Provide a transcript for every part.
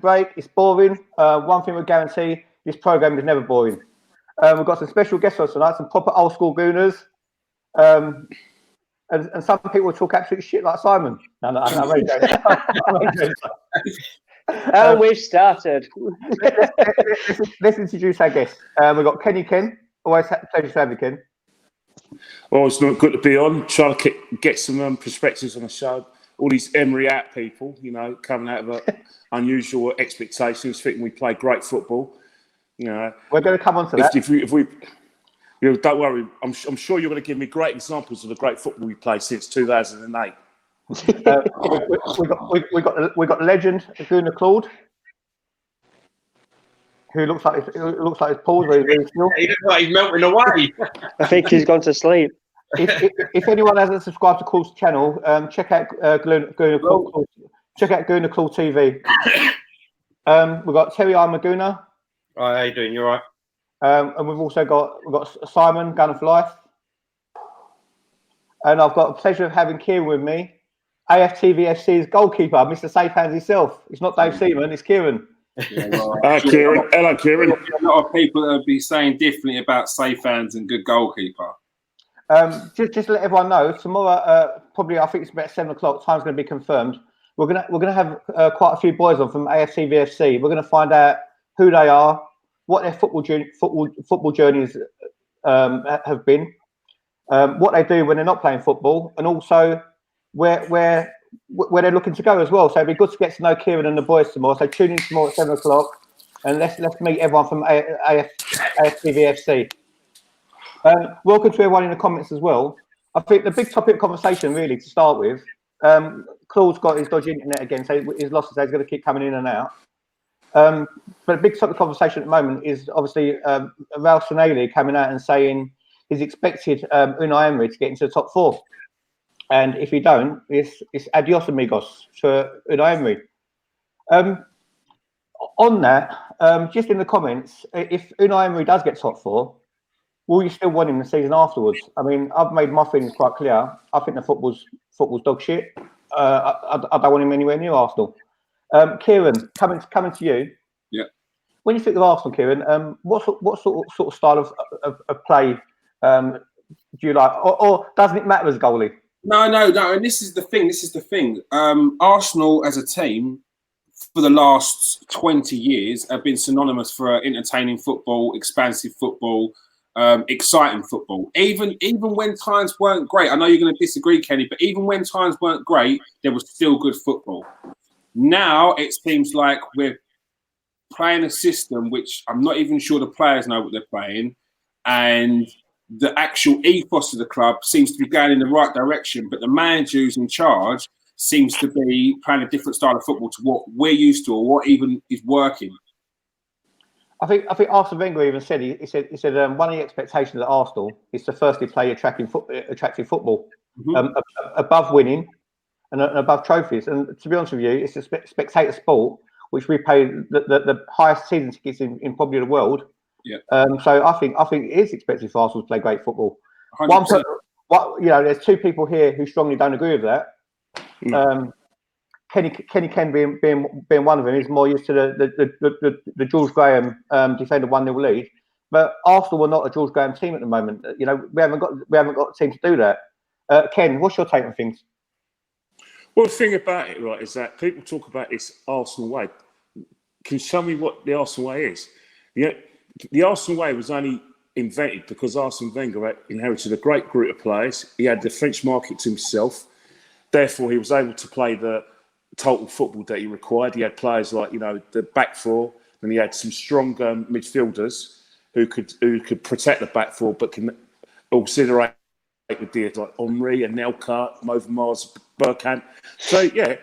break. It's boring. One thing we guarantee: this program is never boring. We've got some special guests on tonight, some proper old school gooners. And some people will talk absolute shit like Simon. No, I'm only joking. We've started. Let's introduce our guests. We've got Kenny Ken. Always a pleasure to have you, Ken. Well, it's not good to be on. Trying to get some perspectives on the show. All these Emery out people, coming out of unusual expectations, thinking we play great football. We're going to come on to that. If we don't worry. I'm sure you're going to give me great examples of the great football we played since 2008. We got the legend Gunnar Claude, who looks like his paws very, very still. He looks like he's melting away. I think he's gone to sleep. If anyone hasn't subscribed to Claude's channel, check out Gunnar Claude. Check out Gunnar Claude TV. We've got Terry Maguna. Hi, how you doing? You all right? And we've also got Simon Gunner for Life. And I've got the pleasure of having Kieran with me, AFTVFC's goalkeeper, Mr. Safe Hands himself. It's not Dave Seaman, it's Kieran. Hi, Kieran. Hello, Kieran. A lot of people that would be saying differently about Safe Hands and good goalkeeper. Just to let everyone know, tomorrow, probably I think it's about 7 o'clock. Time's going to be confirmed. We're gonna have quite a few boys on from AFTVFC. We're going to find out who they are, what their football journeys have been, what they do when they're not playing football, and also where they're looking to go as well. So it'd be good to get to know Kieran and the boys tomorrow. So tune in tomorrow at 7 o'clock, and let's meet everyone from AFTVFC. Welcome to everyone in the comments as well. I think the big topic of conversation, really, to start with, Claude's got his dodgy internet again, so his losses are going to keep coming in and out. But a big topic of conversation at the moment is obviously Ralph Sanelli coming out and saying he's expected Unai Emery to get into the top 4. And if he don't, it's adios amigos to Unai Emery. On that, just in the comments, if Unai Emery does get top 4, will you still want him the season afterwards? I mean, I've made my feelings quite clear. I think the football's dog shit. I don't want him anywhere near Arsenal. Kieran, coming to you. Yeah. When you think of Arsenal, Kieran, what sort of style of play do you like, or doesn't it matter as goalie? No. And this is the thing. Arsenal as a team for the last 20 years have been synonymous for entertaining football, expansive football, exciting football. Even when times weren't great, I know you're going to disagree, Kenny, but even when times weren't great, there was still good football. Now it seems like we're playing a system which I'm not even sure the players know what they're playing, and the actual ethos of the club seems to be going in the right direction, but the manager who's in charge seems to be playing a different style of football to what we're used to or what even is working. I think Arsene Wenger even said he said one of the expectations at Arsenal is to firstly play attractive football, above winning and above trophies. And to be honest with you, it's a spectator sport which we pay the highest season tickets in probably the world. Yeah. So I think it is expected for Arsenal to play great football. 100%. There's two people here who strongly don't agree with that. Kenny Ken being one of them is more used to the George Graham defender 1-0 lead, but Arsenal are not a George Graham team at the moment. We haven't got a team to do that. Ken, what's your take on things? Well, the thing about it, right, is that people talk about this Arsenal way. Can you show me what the Arsenal way is? The Arsenal way was only invented because Arsene Wenger inherited a great group of players. He had the French market to himself. Therefore, he was able to play the total football that he required. He had players like, the back four, and he had some strong midfielders who could protect the back four, but can auxiliate with deals like Henry and Nelka, Overmars, Bergkamp. So, yeah,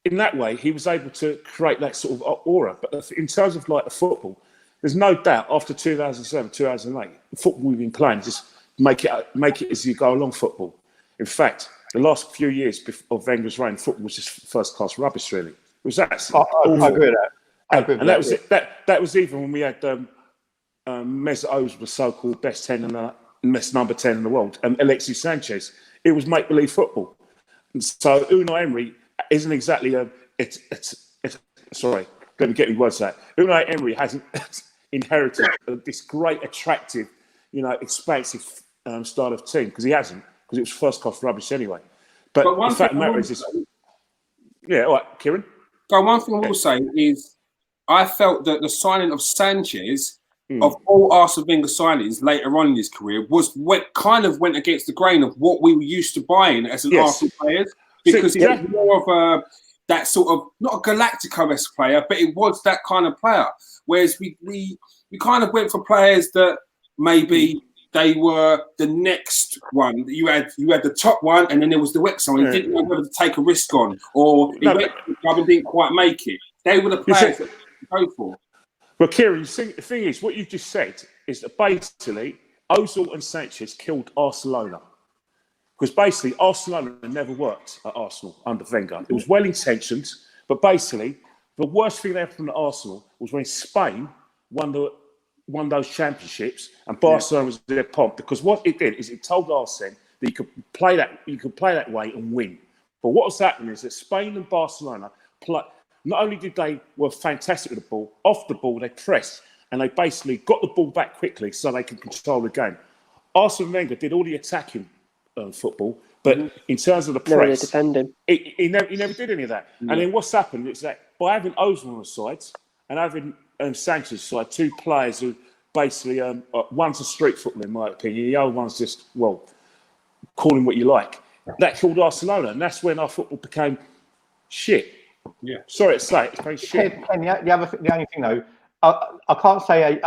in that way, he was able to create that sort of aura. But in terms of the football, there's no doubt after 2007, 2008, the football we've been playing, just make it as you go along football. In fact, the last few years of Wenger's reign, football was just first-class rubbish, really. It was that. I agree with that. That was even when we had Mesut Ozil, the so-called best 10 and best number 10 in the world, and Alexis Sanchez. It was make-believe football. And so Unai Emery isn't exactly a sorry, let me get my words out. Unai Emery hasn't inherited this great, attractive, expansive style of team because he hasn't, because it was first class rubbish anyway. But one the fact of thing the I matter will is, say- yeah, all right, Kieran. So one thing I will say is, I felt that the signing of Sanchez, of all Arsene Wenger signings later on in his career, kind of went against the grain of what we were used to buying as an Yes. Arsenal players, because he was more of that sort of, not a Galactico-esque player, but it was that kind of player. Whereas we kind of went for players that maybe they were the next one. You had the top one, and then there was the next one. He didn't know whether to take a risk on, or he went to the club and didn't quite make it. They were the players that go for. Well, Kieran, the thing is, what you just said is that basically Ozil and Sanchez killed Barcelona. Because basically Barcelona never worked at Arsenal under Wenger. It was well-intentioned, but basically the worst thing that happened at Arsenal was when Spain won those championships and Barcelona was their pomp. Because what it did is it told Arsene that you could play that way and win. But what was happening is that Spain and Barcelona not only were fantastic with the ball, off the ball they pressed and they basically got the ball back quickly so they could control the game. Arsene Wenger did all the attacking football, but in terms of the press, defending. He never did any of that. And then what's happened is that by having Ozil on the side and having Sanchez side, two players who basically one's a street footballer in my opinion, the other one's just call him what you like. That killed Barcelona, and that's when our football became shit. Yeah. Sorry to say it became shit. Ken, the only thing though, I can't say how you're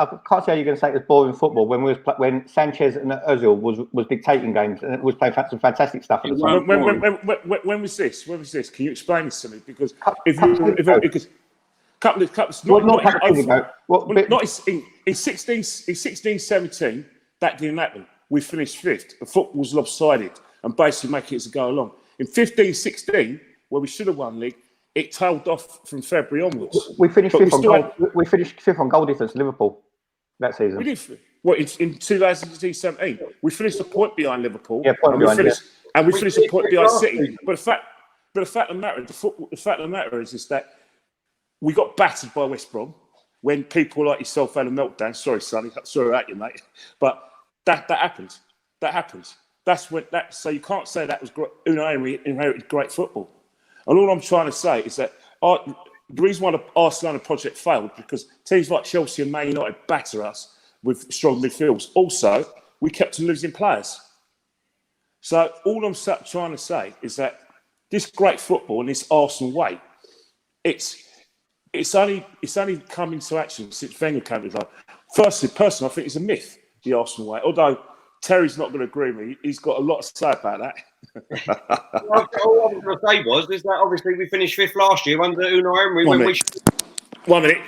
going to say it was boring football when Sanchez and Ozil was dictating games and was playing some fantastic stuff at the time. When was this? When was this? Can you explain this to me? Because in 16-17, that didn't happen. We finished fifth. The football was lopsided and basically make it as go along. In 15-16, where we should have won league, it tailed off from February onwards. We finished fifth on goal. We finished fifth on goal difference. Liverpool that season. We did. What in 2017? We finished a point behind Liverpool. Yeah, we finished a point behind City. But the fact of the matter is that we got battered by West Brom when people like yourself had a meltdown. Sorry, Sonny. Sorry at you, mate. But that happened. That happens. So you can't say that was Unai Emery inherited great football. And all I'm trying to say is that the reason why the Barcelona project failed because teams like Chelsea and Man United batter us with strong midfields. Also, we kept losing players. So all I'm trying to say is that this great football and this Arsenal way, it's only come into action since Wenger came to the club. Personally, I think it's a myth, the Arsenal way. Although Terry's not going to agree with me. He's got a lot to say about that. All I was going to say is that obviously we finished fifth last year under Unai Emery. 1 minute.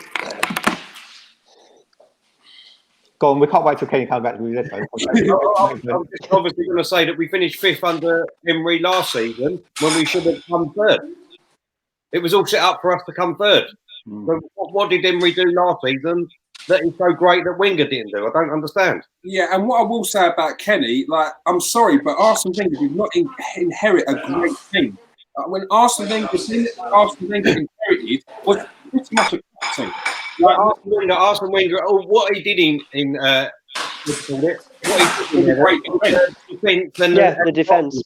Go on, we can't wait till Kenny comes back with this. I'm just obviously going to say that we finished fifth under Emery last season when we should have come third. It was all set up for us to come third. So what did Emery do last season that is so great that Wenger didn't do? I don't understand. Yeah, and what I will say about Kenny, I'm sorry, but Arsene Wenger did not inherit a great team. When Arsene Wenger inherited was pretty much a great team. Arsene Wenger, what he did in the defence.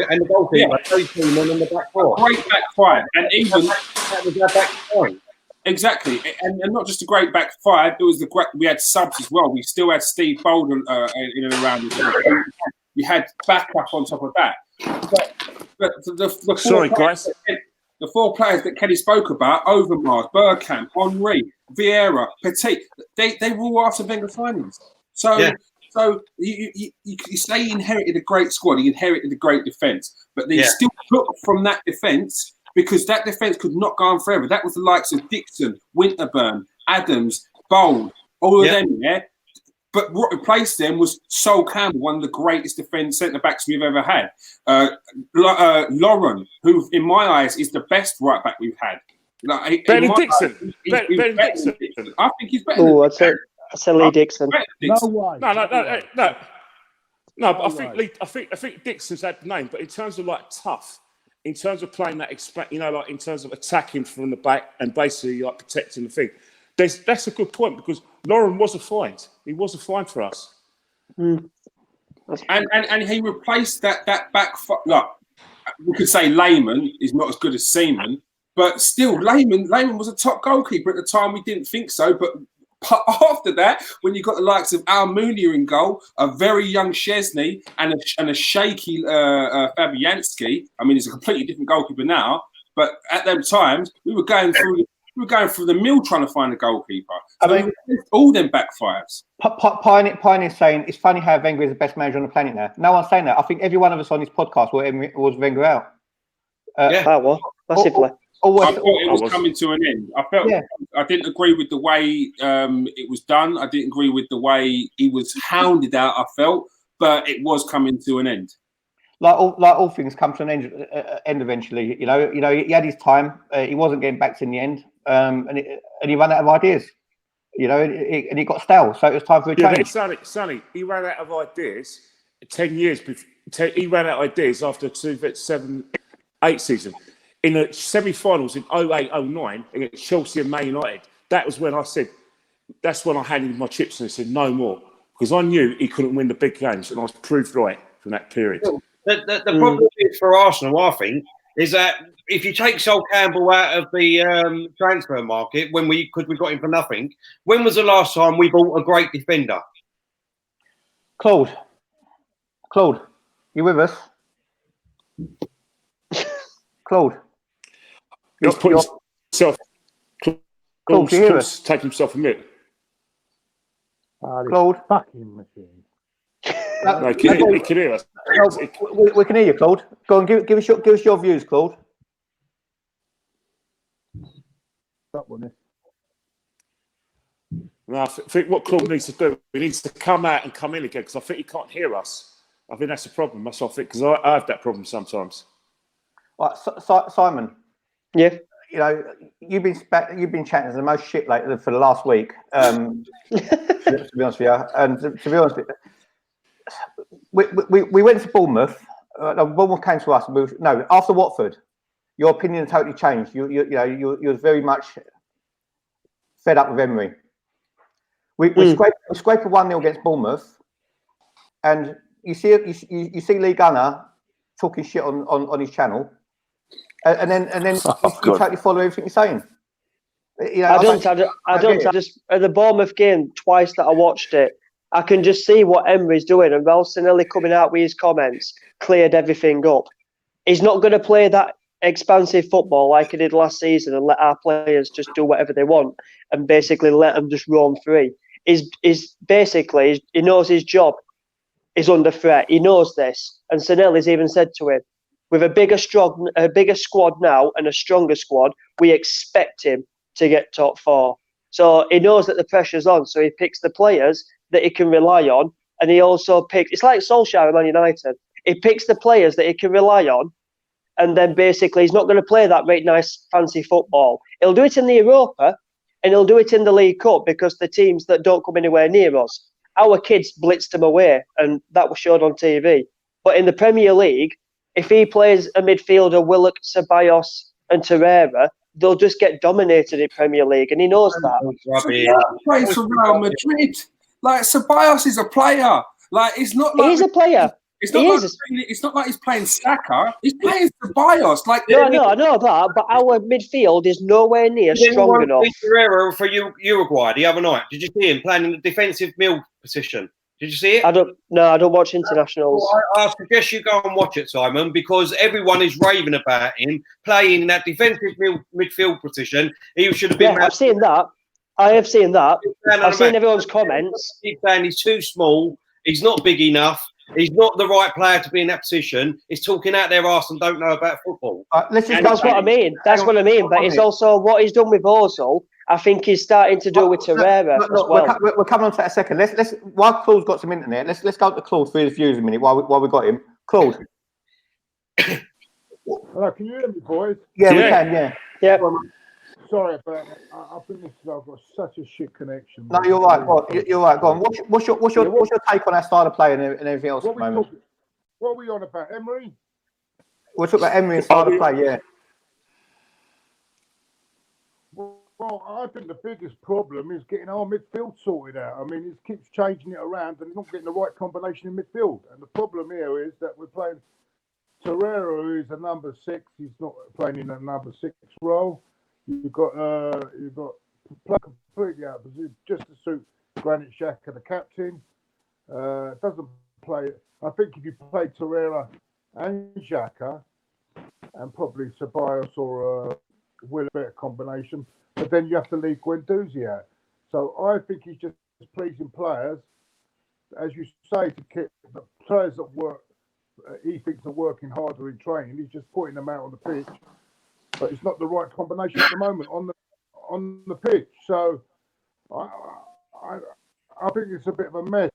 And the goalkeeper, those two men in the back four. Great back five, and even that was our back five. Exactly, and not just a great back five. It was we had subs as well. We still had Steve Bolden in and around. We had backup on top of that. But the four players that Kenny spoke about: Overmars, Bergkamp, Henry, Vieira, Petit. They were all after Wenger signings. So. Yeah. So you say he inherited a great squad, he inherited a great defence, but they still took from that defence because that defence could not go on forever. That was the likes of Dixon, Winterburn, Adams, Bold, all of them, But what replaced them was Sol Campbell, one of the greatest defence centre-backs we've ever had. Lauren, who in my eyes is the best right-back we've had. Ben Dixon. I think he's better than That's a Lee Dixon. No way. No. But I think Dixon's had the name. But in terms of tough in terms of playing that, like in terms of attacking from the back and basically like protecting the thing. That's a good point because Lauren was a find. He was a find for us. And he replaced that back. Like we could say, Lehman is not as good as Seaman, but still, Lehman was a top goalkeeper at the time. We didn't think so, but after that, when you got the likes of Almunia in goal, a very young Szczesny, and a shaky Fabianski. I mean, he's a completely different goalkeeper now, but at them times we were going through the mill trying to find a goalkeeper. So I mean, all them backfires. Pioneer saying it's funny how Wenger is the best manager on the planet now. No one's saying that. I think every one of us on this podcast was Wenger out. That was massively. I thought it was coming to an end. I didn't agree with the way it was done. I didn't agree with the way he was hounded out. I felt, but it was coming to an end. Like all things come to an end eventually. You know, he had his time. He wasn't getting backed in the end, and he ran out of ideas. You know, and he got stale. So it was time for a change. Sonny, he ran out of ideas 10 years before. He ran out of ideas after 2007-8 season. In the semi-finals in 08-09 against Chelsea and Man United, that was when I said, that's when I handed my chips and I said, no more. Because I knew he couldn't win the big games, and I was proved right from that period. The problem is for Arsenal, I think, is that if you take Sol Campbell out of the transfer market, we got him for nothing, when was the last time we bought a great defender? Claude, you with us? Claude. He's put himself. Claude, do you hear us? Take himself a minute. Claude. Fucking machine. No, he can hear us. We can hear you, Claude. Go on, give us your views, Claude. No, I think what Claude needs to do, he needs to come out and come in again because I think he can't hear us. I think that's the problem. That's what I think because I have that problem sometimes. Right, Simon. Yeah. You know, you've been chatting the most shit lately for the last week. To be honest with you, and to be honest with you, we went to Bournemouth. Bournemouth came to us. After Watford, your opinion totally changed. You were very much fed up with Emery. We scraped a 1-0 against Bournemouth, and you see Lee Gunner talking shit on his channel. And then you totally follow everything you're saying. You know, I don't. I just at the Bournemouth game twice that I watched it, I can just see what Emery's doing, and Ralstonelli coming out with his comments cleared everything up. He's not going to play that expansive football like he did last season and let our players just do whatever they want and basically let them just roam free. He's basically he knows his job is under threat. He knows this, and Sanelli's even said to him, with a bigger squad now and a stronger squad, we expect him to get top 4. So he knows that the pressure's on, so he picks the players that he can rely on, and he also picks, it's like Solskjaer at Man United, he picks the players that he can rely on, and then basically he's not going to play that very nice, fancy football. He'll do it in the Europa, and he'll do it in the League Cup, because the teams that don't come anywhere near us, our kids blitzed him away, and that was showed on TV. But in the Premier League, if he plays a midfielder, Willock, Ceballos and Torreira, they'll just get dominated in Premier League, and he knows that. Ceballos plays for Real Madrid. Like, Ceballos is a player. Like, it's not like... He's a player. It's not like he's playing Saka. He's playing Ceballos. Like, no, I know that, but our midfield is nowhere near strong enough. Torreira for Uruguay the other night. Did you see him playing in the defensive mid position? Did you see it? I don't watch internationals. Well, I suggest you go and watch it, Simon, because everyone is raving about him playing in that defensive midfield position. He should have been. Yeah, I've seen that. I have seen that. I've seen everyone's comments. He's saying he's too small. He's not big enough. He's not the right player to be in that position. He's talking out their arse and don't know about football. That's what I mean. That's what I mean. But it's also what he's done with Ozil. I think he's starting to do with Torreira as well. We're coming on to that in a second. Let's while Claude's got some internet, let's go to Claude for his views a minute while we got him. Claude. Hello, can you hear me, boys? Yeah, we can. Yeah. Sorry about that. I think I've got such a shit connection. No, you're right. You're right. Go on. What's your take on our style of play and everything else at the moment? What are we on about, Emery? We're talking about Emery and style of play, yeah. Well, I think the biggest problem is getting our midfield sorted out. I mean, it keeps changing it around and not getting the right combination in midfield. And the problem here is that we're playing Torreira, who's a number 6. He's not playing in a number 6 role. You've got play completely out of position just to suit Granit Xhaka, the captain. Doesn't play. I think if you play Torreira and Xhaka, and probably Ceballos or Will, a better combination. But then you have to leave Guendouzi out. So I think he's just pleasing players, as you say, to keep the players that work. He thinks are working harder in training. He's just putting them out on the pitch, but it's not the right combination at the moment on the pitch. So I think it's a bit of a mess.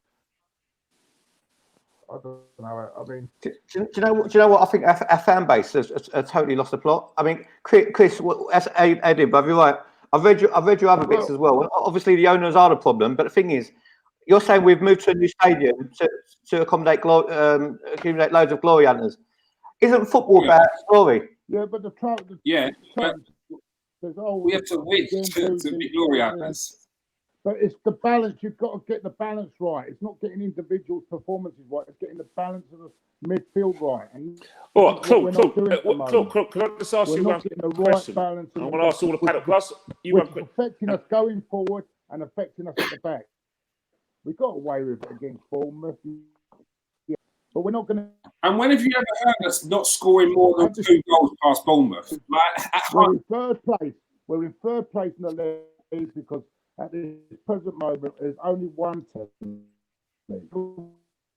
I don't know. I mean, do you know what? I think our fan base has totally lost the plot. I mean, Chris, as Eddie, but you're right. I've read your other bits as well. Obviously, the owners are the problem, but the thing is, you're saying we've moved to a new stadium to accommodate loads of glory hunters. Isn't football about glory? Yeah, but we have to win to be glory hunters. But it's the balance. You've got to get the balance right. It's not getting individual performances right. It's getting the balance of the midfield right. And Claude, can I just ask you one question? I want to ask all the paddock plus. It's affecting us going forward and affecting us at the back. We got away with it against Bournemouth, but we're not going to. And when have you ever heard us not scoring more than 2 goals past Bournemouth? We're in third place. We're in third place in the league because at this present moment, there's only one team.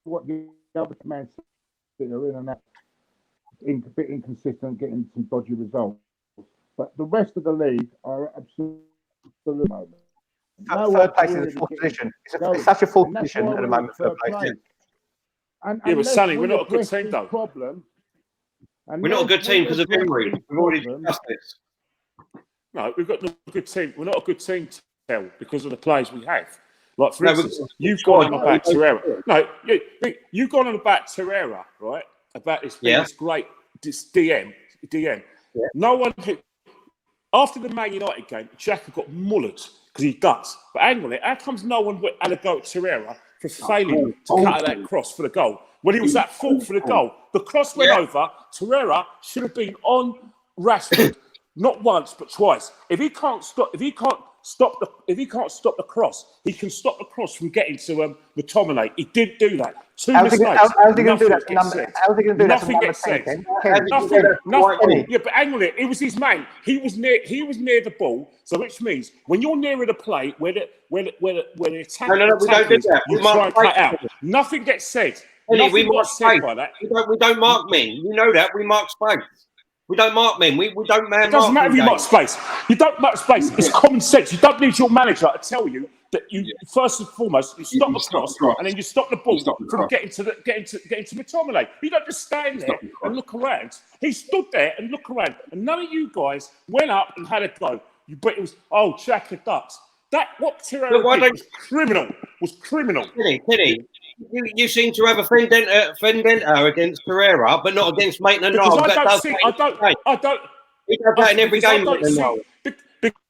What the other Man City are in and out, a bit inconsistent, getting some dodgy results. But the rest of the league are absolutely moment. Third place is a fourth position. It's such a fourth position at the moment. Third place. But Sonny, we're not a good team, though. We're not a good team because of Emery. We've already discussed this. No, we've got no good team. We're not a good team, because of the players we have. Like, for instance, you've gone on about Torreira. No, you've gone on about Torreira, right? About this great DM. Yeah. No one after the Man United game, Xhaka got mullered because he does. But hang on it, how comes no one had a go at Torreira for failing to cut out that cross for the goal when he was at fault for the goal? The cross went over. Torreira should have been on Rashford, not once but twice. If he can't stop the cross, he can stop the cross from getting to McTominay. He didn't do that. How's he going to do that? Nothing gets said. Nothing. Yeah, but hang on it. It was his man. He was near the ball. So which means when you're nearer the play, where the attack, we don't do that. You try and cut out. Nothing gets said. We mark space. We don't mark men. You know that. We mark space. We don't mark men. We don't man. It doesn't matter if you mark space. You don't mark space. It's common sense. You don't need your manager to tell you that you first and foremost you stop the cross and then you stop the ball from getting to McTominay. You don't just stand there and look around. He stood there and looked around, and none of you guys went up and had a go. But it was Xhaka ducks. That what Torreira did was criminal. Kenny. You seem to have a vendetta against Torreira, but not against Maitland-Niles. I don't. He does that in every game.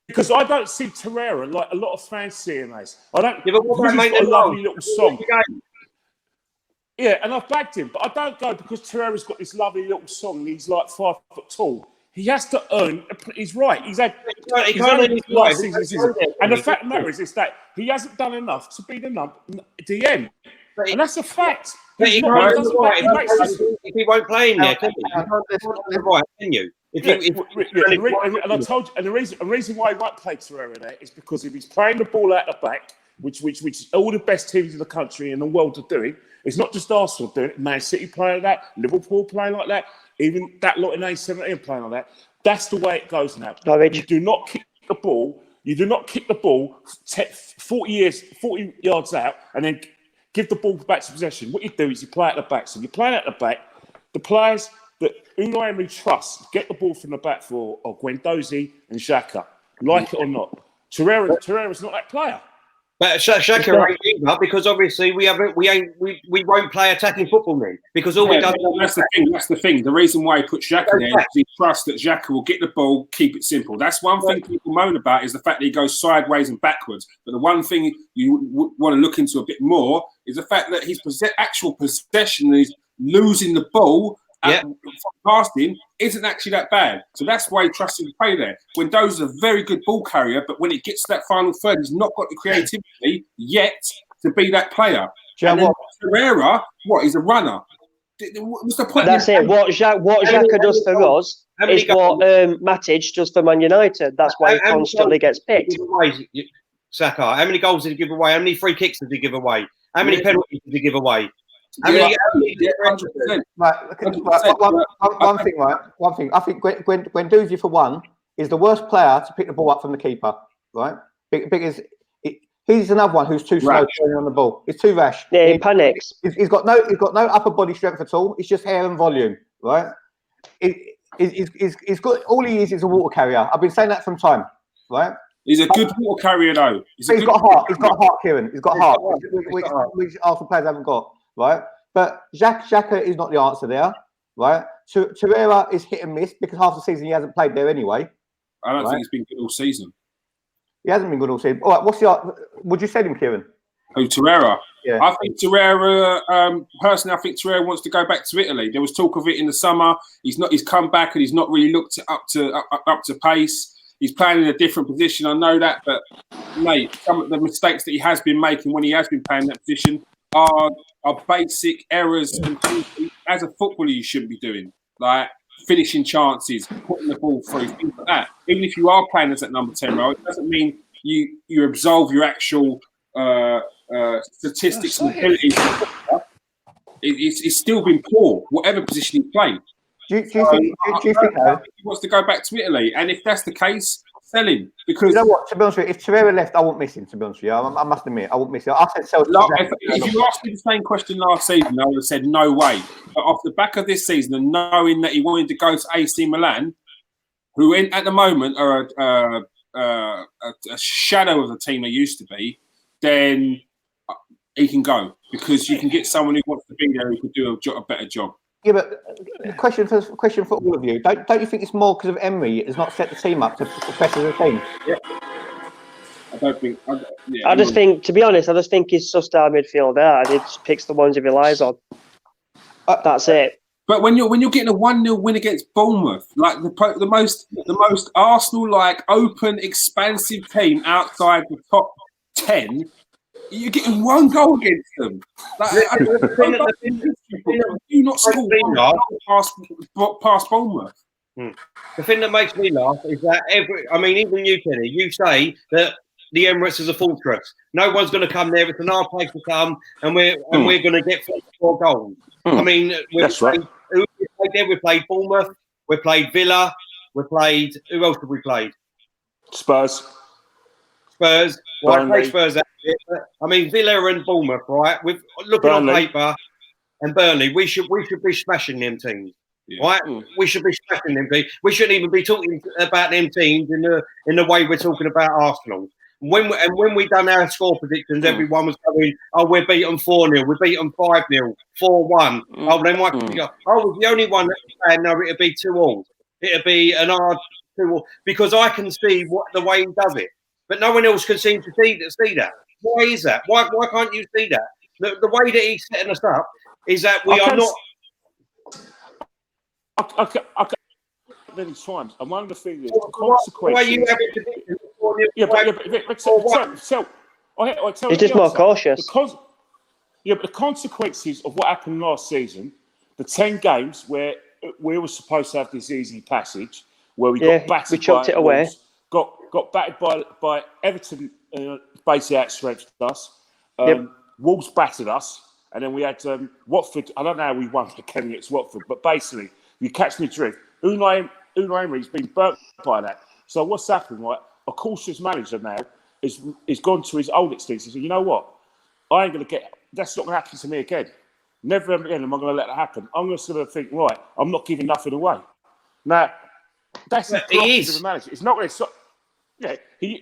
Because I don't see Torreira like a lot of fans see him as. I don't. Yeah, but what about he's got a lovely little song. Yeah, and I've bagged him, but I don't go because Torreira's got this lovely little song. He's like 5 foot tall. He has to earn. He's right. He's had. Season. And the fact of the matter is that he hasn't done enough to be the DM. And that's a fact. If he won't play in there, can you? And I told you, and the reason why he won't play Torreira there is because if he's playing the ball out the back, which all the best teams in the country and the world are doing, it's not just Arsenal doing it. Man City playing like that, Liverpool playing like that, even that lot in A17 playing like that. That's the way it goes now. You do not kick the ball. You do not kick the ball 40 yards out and then give the ball back to possession. What you do is you play at the back. So you're playing at the back. The players that Unai Emery trusts get the ball from the back are Guendouzi and Xhaka. Like it or not. Torreira's not that player. But Xhaka ain't either, because obviously we won't play attacking football then, because all we done. That's the thing. That's the thing. The reason why he put Xhaka there is he trusts that Xhaka will get the ball, keep it simple. That's one thing people moan about, is the fact that he goes sideways and backwards. But the one thing you want to look into a bit more is the fact that his actual possession is losing the ball. Past him isn't actually that bad, so that's why he trusts him to play there. When Doze is a very good ball carrier, but when it gets to that final third, he's not got the creativity yet to be that player. And then Torreira, he's a runner. What's the point? That's it. What Xhaka does for us is what Matic does for Man United. That's why he constantly gets picked. Saka, how many goals did he give away? How many free kicks did he give away? How many penalties did he give away? One thing. I think Guendouzi, for one, is the worst player to pick the ball up from the keeper. Right? Because he's another one who's too slow turning on the ball. He's too rash. Yeah, he panics. He's got no upper body strength at all. It's just hair and volume. Right? He's got, all he is a water carrier. I've been saying that from time. Right? He's a good water carrier, though. He's got heart. He's got heart, Kieran. He's got heart, which Arsenal players haven't got. Right, but Xhaka is not the answer there, right? Torreira is hit and miss because half the season he hasn't played there anyway. I don't think he's been good all season. He hasn't been good all season. All right, would you say him, Kieran? Who, Torreira? Yeah. I think Torreira. Personally, I think Torreira wants to go back to Italy. There was talk of it in the summer. He's come back and he's not really looked up to pace. He's playing in a different position. I know that, but mate, some of the mistakes that he has been making when he has been playing that position are basic errors and things as a footballer you shouldn't be doing, like finishing chances, putting the ball through, things like that. Even if you are playing as that number 10 role, it doesn't mean you absolve your actual statistics and abilities. It's still been poor, whatever position he played. Do you think he wants to go back to Italy? And if that's the case, sell him, because you know what? To be honest with you, if Torreira left, I won't miss him. To be honest with you, I must admit, I won't miss him. I said so. If you asked me the same question last season, I would have said no way. But off the back of this season, and knowing that he wanted to go to AC Milan, who at the moment are a shadow of the team they used to be, then he can go, because you can get someone who wants to be there who could do a better job. Yeah, but question for all of you. Don't you think it's more because of Emery has not set the team up to press as a team? Yeah. I don't think. I just think, to be honest, he's sussed our midfielder and he just picks the ones he relies on. That's it. But when you're getting a 1-0 win against Bournemouth, like the most Arsenal-like open, expansive team outside the top 10. You're getting one goal against them. Like, you not score one goal past Bournemouth. The thing that makes me laugh is that even you, Kenny, you say that the Emirates is a fortress. No one's going to come there. It's an hard place to come, and we're going to get 4 goals. I mean, that's right. Who we played there? We played Bournemouth. We played Villa. We played. Who else have we played? Spurs. Well, I played Spurs. I mean, Villa and Bournemouth, right? With looking on paper, and Burnley, we should be smashing them teams, right? We should be smashing them teams. We shouldn't even be talking about them teams in the way we're talking about Arsenal. When we done our score predictions, everyone was going, "Oh, we're beaten 4-0, we're beaten 5-0, 4-1." Oh, they might be. I was the only one that said, "No, it'd be 2-2. It'd be an hard 2-2," because I can see the way he does it, but no one else can seem to see that. Why is that? Why can't you see that? The way that he's setting us up is that we are not. Many times, and one of the things is the consequences. Why are you having to He's just more cautious. But the consequences of what happened last season, the 10 games where we were supposed to have this easy passage, where we got battered, we chucked it away. Got battered by Everton, basically outstretched us. Wolves battered us, and then we had Watford. I don't know how we won against Watford, but basically, you catch me drift. Unai Emery's been burnt by that. So what's happened? Right, a cautious manager now is gone to his old extent. He said, "You know what? I ain't going to get. That's not going to happen to me again. Never ever again am I going to let that happen. I'm going to sort of think, right, I'm not giving nothing away." Now, that's the prerogative of the manager. It's not going to. Yeah, he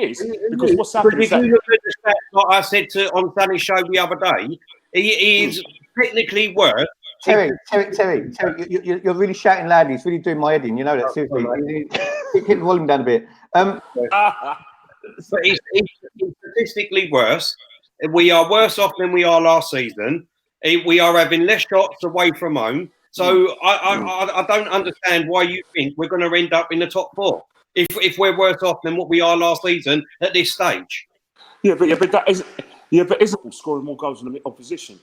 is, because what's happened is that. If you look at the stats like I said on Danny's show the other day. He is technically worse. Terry, you're really shouting loudly. It's really doing my head in. You know that, seriously. Keep the volume down a bit. But he's statistically worse. We are worse off than we are last season. We are having less shots away from home. So I don't understand why you think we're going to end up in the top 4 if we're worse off than what we are last season at this stage. But that is isn't scoring more goals than the opposition.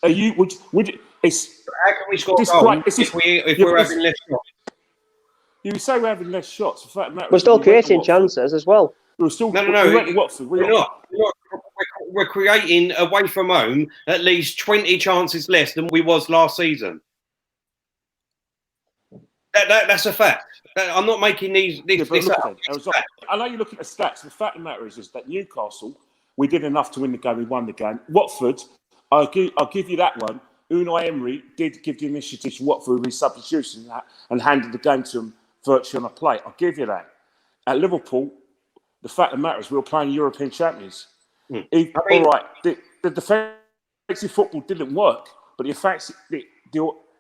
Are you? Would it's? How can we score goals if we're having less shots? You say we're having less shots. The fact of the matter We're is still creating chances as well. We're still no. We went to Watford. We're not. We're creating away from home at least 20 chances less than we was last season. That's a fact. I'm not making this up. I know you look at the stats. The fact of the matter is that Newcastle, we did enough to win the game. We won the game. Watford, I'll give you that one. Unai Emery did give the initiative to Watford with his substitution and handed the game to them virtually on a plate. I'll give you that. At Liverpool, the fact of the matter is we were playing European champions. All right, the defensive football didn't work, but the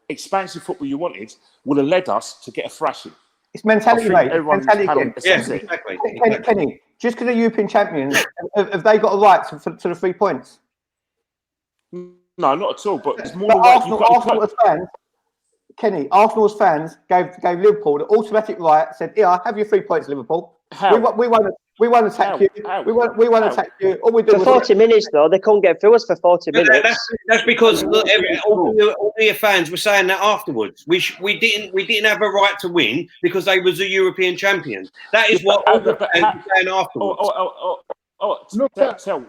expansive football you wanted would have led us to get a thrashing. It's mentality, mate. Mentality. Yes, exactly. Kenny, just because they're European champions, have they got a right to the 3 points? No, not at all. But it's more but like Arsenal as fans, Kenny, Arsenal's fans gave Liverpool the automatic right. Said, "Here, have your 3 points, Liverpool. We won't attack you. We won't attack you. All we do for 40 minutes though, they couldn't get through us for 40 minutes. That's because all the fans were saying that afterwards. We didn't have a right to win because they was the European champions. That is what all the fans were saying afterwards. Look at Kenny.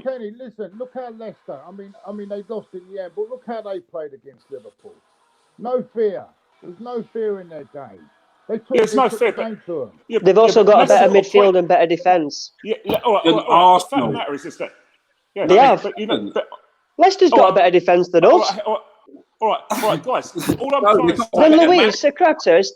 Kenny, listen. Look how Leicester. I mean, they lost in the end, but look how they played against Liverpool. No fear. There's no fear in their game. There's no fear. They've also got a better midfield and better defence. Arsenal. They have. Leicester's got a better defence than us. All right, guys. All I'm trying to say. Then Luis, Socrates,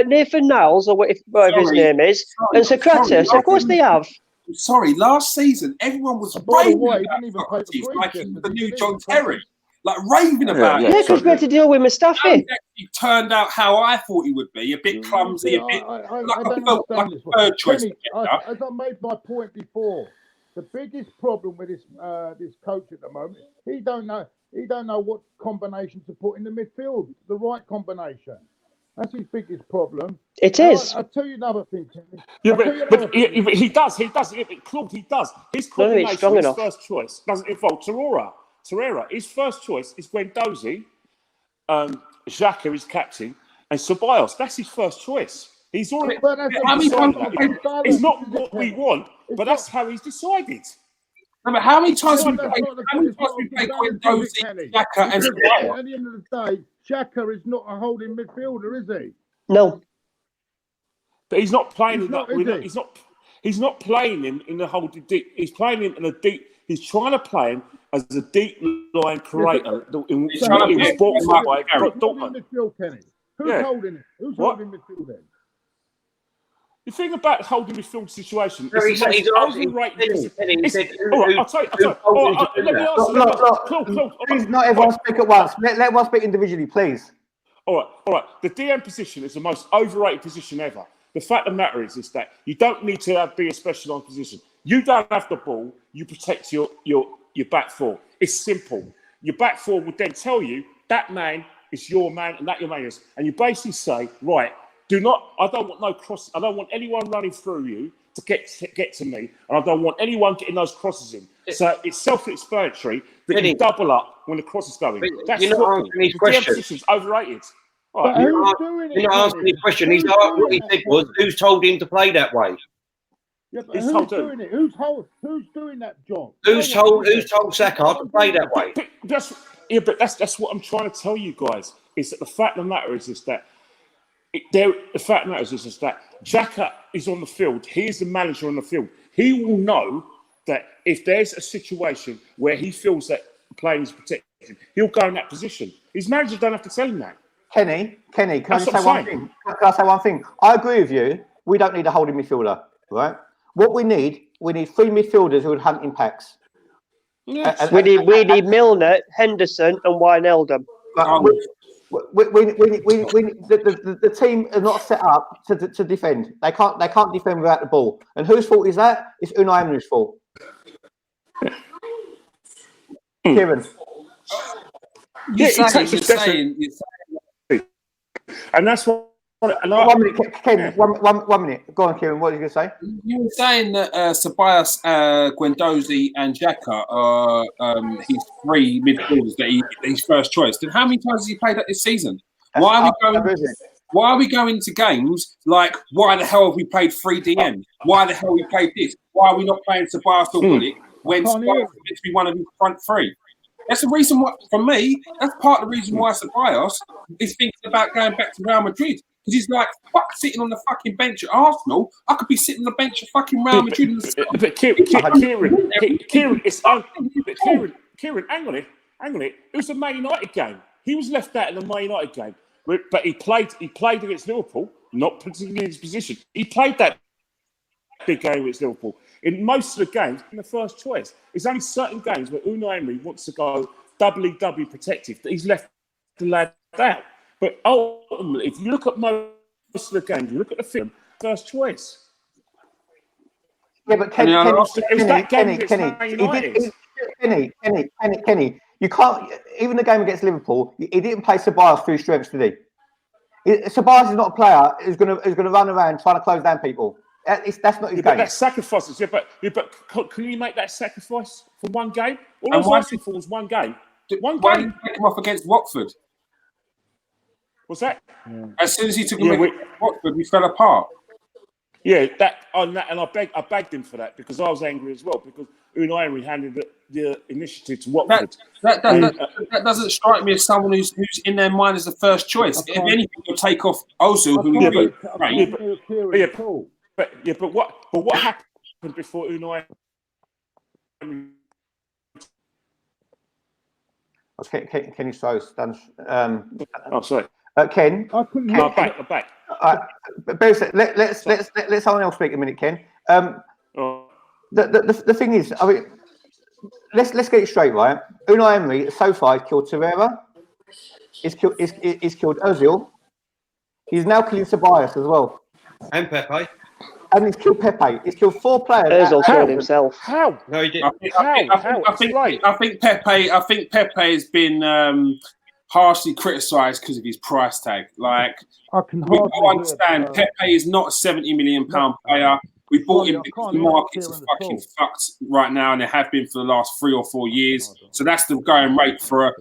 Nathan Niles, or whatever his name is, and Socrates, of course they have. Sorry, last season everyone was raving about Socrates like he was the new John Terry. Like raving about it. Yeah, because we had to deal with Mustafi. He turned out how I thought he would be, a bit clumsy, a bit like a third choice. As I made my point before, the biggest problem with this coach at the moment, he don't know what combination to put in the midfield, the right combination. That's his biggest problem. It is. I'll tell you another thing, Kenny. He does. Claude, he does. His combination, his first choice, doesn't involve Torreira. His first choice is Guendouzi, Xhaka is captain, and Ceballos. That's his first choice. He's already. It's not what we want, but that's how he's decided. But how many times we play Guendouzi, Xhaka, and Ceballos? At the end of the day, Xhaka is not a holding midfielder, is he? No. But he's not playing in that. He's not playing him in the whole deep. He's playing him in a deep. He's trying to play him as a deep line creator. He was bought for by Dortmund. Who's holding it? Who's holding midfield then? The thing about holding midfield situation is he's overrated. I'll tell you. Let me ask. Please, not everyone speak at once. Let everyone speak individually, please. All right. The DM position is the most overrated position ever. The fact of the matter is that you don't need to be a specialised position. You don't have the ball. You protect your back four. It's simple. Your back four would then tell you that man is your man and that your man is. And you basically say, right, I don't want no cross. I don't want anyone running through you to get to me. And I don't want anyone getting those crosses in. So it's self-explanatory that you double up when the cross is going. That's you're not answering his question. The position's overrated. Right. You're not asking his question. What he said was, who's told him to play that way? Yeah, but who's doing it? Who's doing that job? Who's told Saka to play that way? That's what I'm trying to tell you guys. Is that the fact of the matter is that Xhaka is on the field. He is the manager on the field. He will know that if there's a situation where he feels that playing is protected, he'll go in that position. His manager don't have to tell him that. Kenny, can I That's just what say I'm one saying. thing? Can I say one thing? I agree with you. We don't need a holding midfielder, right? What we need three midfielders who would hunt impacts. Yes. We need Milner, Henderson, and Wijnaldum. The team is not set up to defend. They can't defend without the ball. And whose fault is that? It's Unai Emery's fault. Kieran. You're Exactly. saying, And that's what. And 1 minute, Ken. 1 minute. Go on, Kieran. What are you going to say? you were saying that Ceballos, Guendouzi, and Xhaka are his three midfielders that he's first choice. Then how many times has he played that this season? Why are we going to games like, why the hell have we played 3 DM? Why the hell we played this? Why are we not playing Ceballos or Willick when Ceballos is meant to be one of his front three? That's the reason why, for me, that's part of the reason why Ceballos is thinking about going back to Real Madrid. Because he's like, fuck sitting on the fucking bench at Arsenal. I could be sitting on the bench at fucking Real Madrid. But Kieran, hang on it. It was a Man United game. He was left out in the Man United game. But he played against Liverpool, not particularly in his position. He played that big game against Liverpool. In most of the games, in the first choice. It's only certain games where Unai Emery wants to go doubly protective that he's left the lad out. But ultimately, if you look at most of the games, you look at the film, first choice. Yeah, but Kenny, you can't. Even the game against Liverpool, he didn't play Ceballos through strengths, did he? Ceballos is not a player who's going to run around trying to close down people. That's not his game. But that's sacrifices. But can you make that sacrifice for one game? All I was asking for was one game. Why did you take him off against Watford? What's that? As soon as he took him against Watford, we fell apart. Yeah, and I begged him for that because I was angry as well because Unai Emery handed the initiative to Watford. That doesn't strike me as someone who's in their mind as the first choice. If anything, you'll take off Ozil, who would be great. But what happened before Unai Emery? Kenny Stroh's done. Sorry. Ken. I couldn't I'm back. Let someone else speak a minute, Ken. The thing is, I mean, let's get it straight, right? Unai Emery so far has killed Torreira. He's killed Ozil. He's now killing Ceballos as well. And Pepe. And he's killed Pepe. He's killed 4 players. Ozil killed himself. How? No, he didn't. I think Pepe has been harshly criticised because of his price tag. Like, I can we hardly don't understand. Pepe is not a £70 million player. We bought him because the markets are fucking fucked right now, and they have been for the last 3 or 4 years. So that's the going rate for a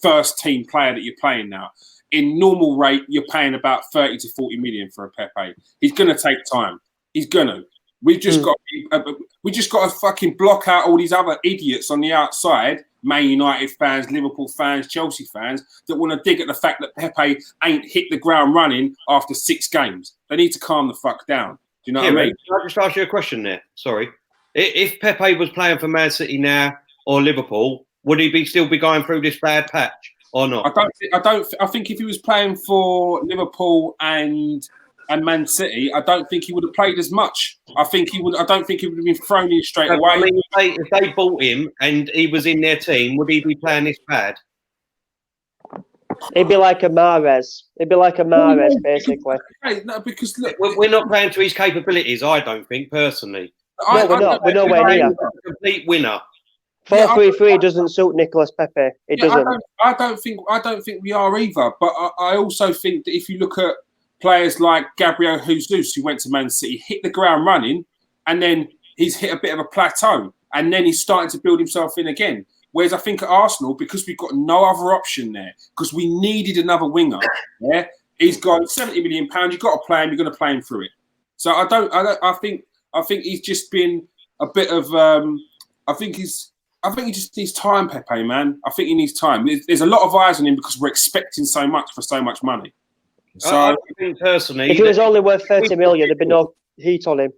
first team player that you're playing now. In normal rate, you're paying about 30 to 40 million for a Pepe. He's going to take time. He's going to. We just got to fucking block out all these other idiots on the outside, Man United fans, Liverpool fans, Chelsea fans, that want to dig at the fact that Pepe ain't hit the ground running after 6 games. They need to calm the fuck down. Do you know what I mean? Can I just ask you a question there? Sorry. If Pepe was playing for Man City now or Liverpool, would he still be going through this bad patch or not? I think if he was playing for Liverpool and Man City, I don't think he would have played as much. I don't think he would have been thrown in straight away. I mean, if they bought him and he was in their team, would he be playing this bad? It'd be like a Mahrez. Basically. No, because look, We're not playing to his capabilities, I don't think, personally. We're not. We're nowhere near. A complete winner. 4-3-3 doesn't suit Nicolas Pepe. It doesn't. I don't think we are either. But I also think that if you look at players like Gabriel Jesus, who went to Man City, hit the ground running, and then he's hit a bit of a plateau, and then he's starting to build himself in again. Whereas I think at Arsenal, because we've got no other option there, because we needed another winger, yeah, he's got £70 million. You've got to play him. You're going to play him through it. So I think he's just been a bit of. I think he just needs time, Pepe, man. I think he needs time. There's a lot of eyes on him because we're expecting so much for so much money. So I think personally, if he was only worth 30 million, there'd be no heat on him.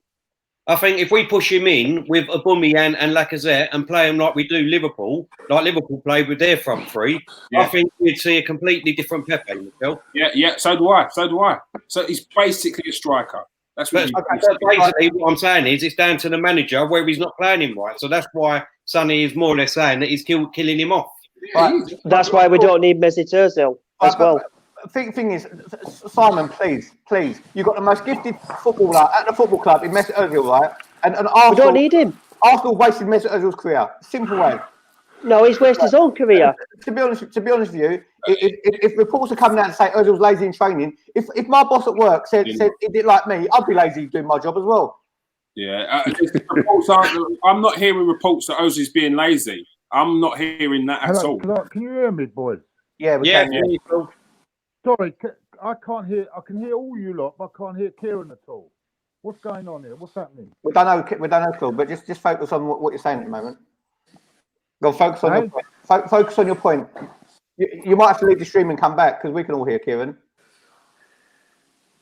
I think if we push him in with Aubameyang and Lacazette and play him like we do Liverpool, like Liverpool played with their front three, Yeah. I think we'd see a completely different Pepe, Michelle. Yeah, so do I. So he's basically a striker. That's what But he basically, what I'm saying is it's down to the manager where he's not playing him right. So that's why Sonny is more or less saying that he's killing him off. That's why we don't need Mesut Ozil as well. Thing is, Simon, please, you've got the most gifted footballer at the football club in Mesut Ozil, right? And Arsenal, We don't need him. Arsenal wasted Mesut Ozil's career. Simple way. No, he's wasted his own career. To be honest with you, if reports are coming out and say Ozil's lazy in training, if my boss at work said he did like me, I'd be lazy doing my job as well. Yeah, I'm not hearing reports that Ozil's being lazy. I'm not hearing that at all. Can you hear me, boys? Yeah, we can. Yeah. Sorry, I can't hear. I can hear all you lot, but I can't hear Kieran at all. What's going on here? What's happening? We don't know, Claude, but just focus on what you're saying at the moment. Go focus on your point. Focus on your point. You might have to leave the stream and come back because we can all hear Kieran.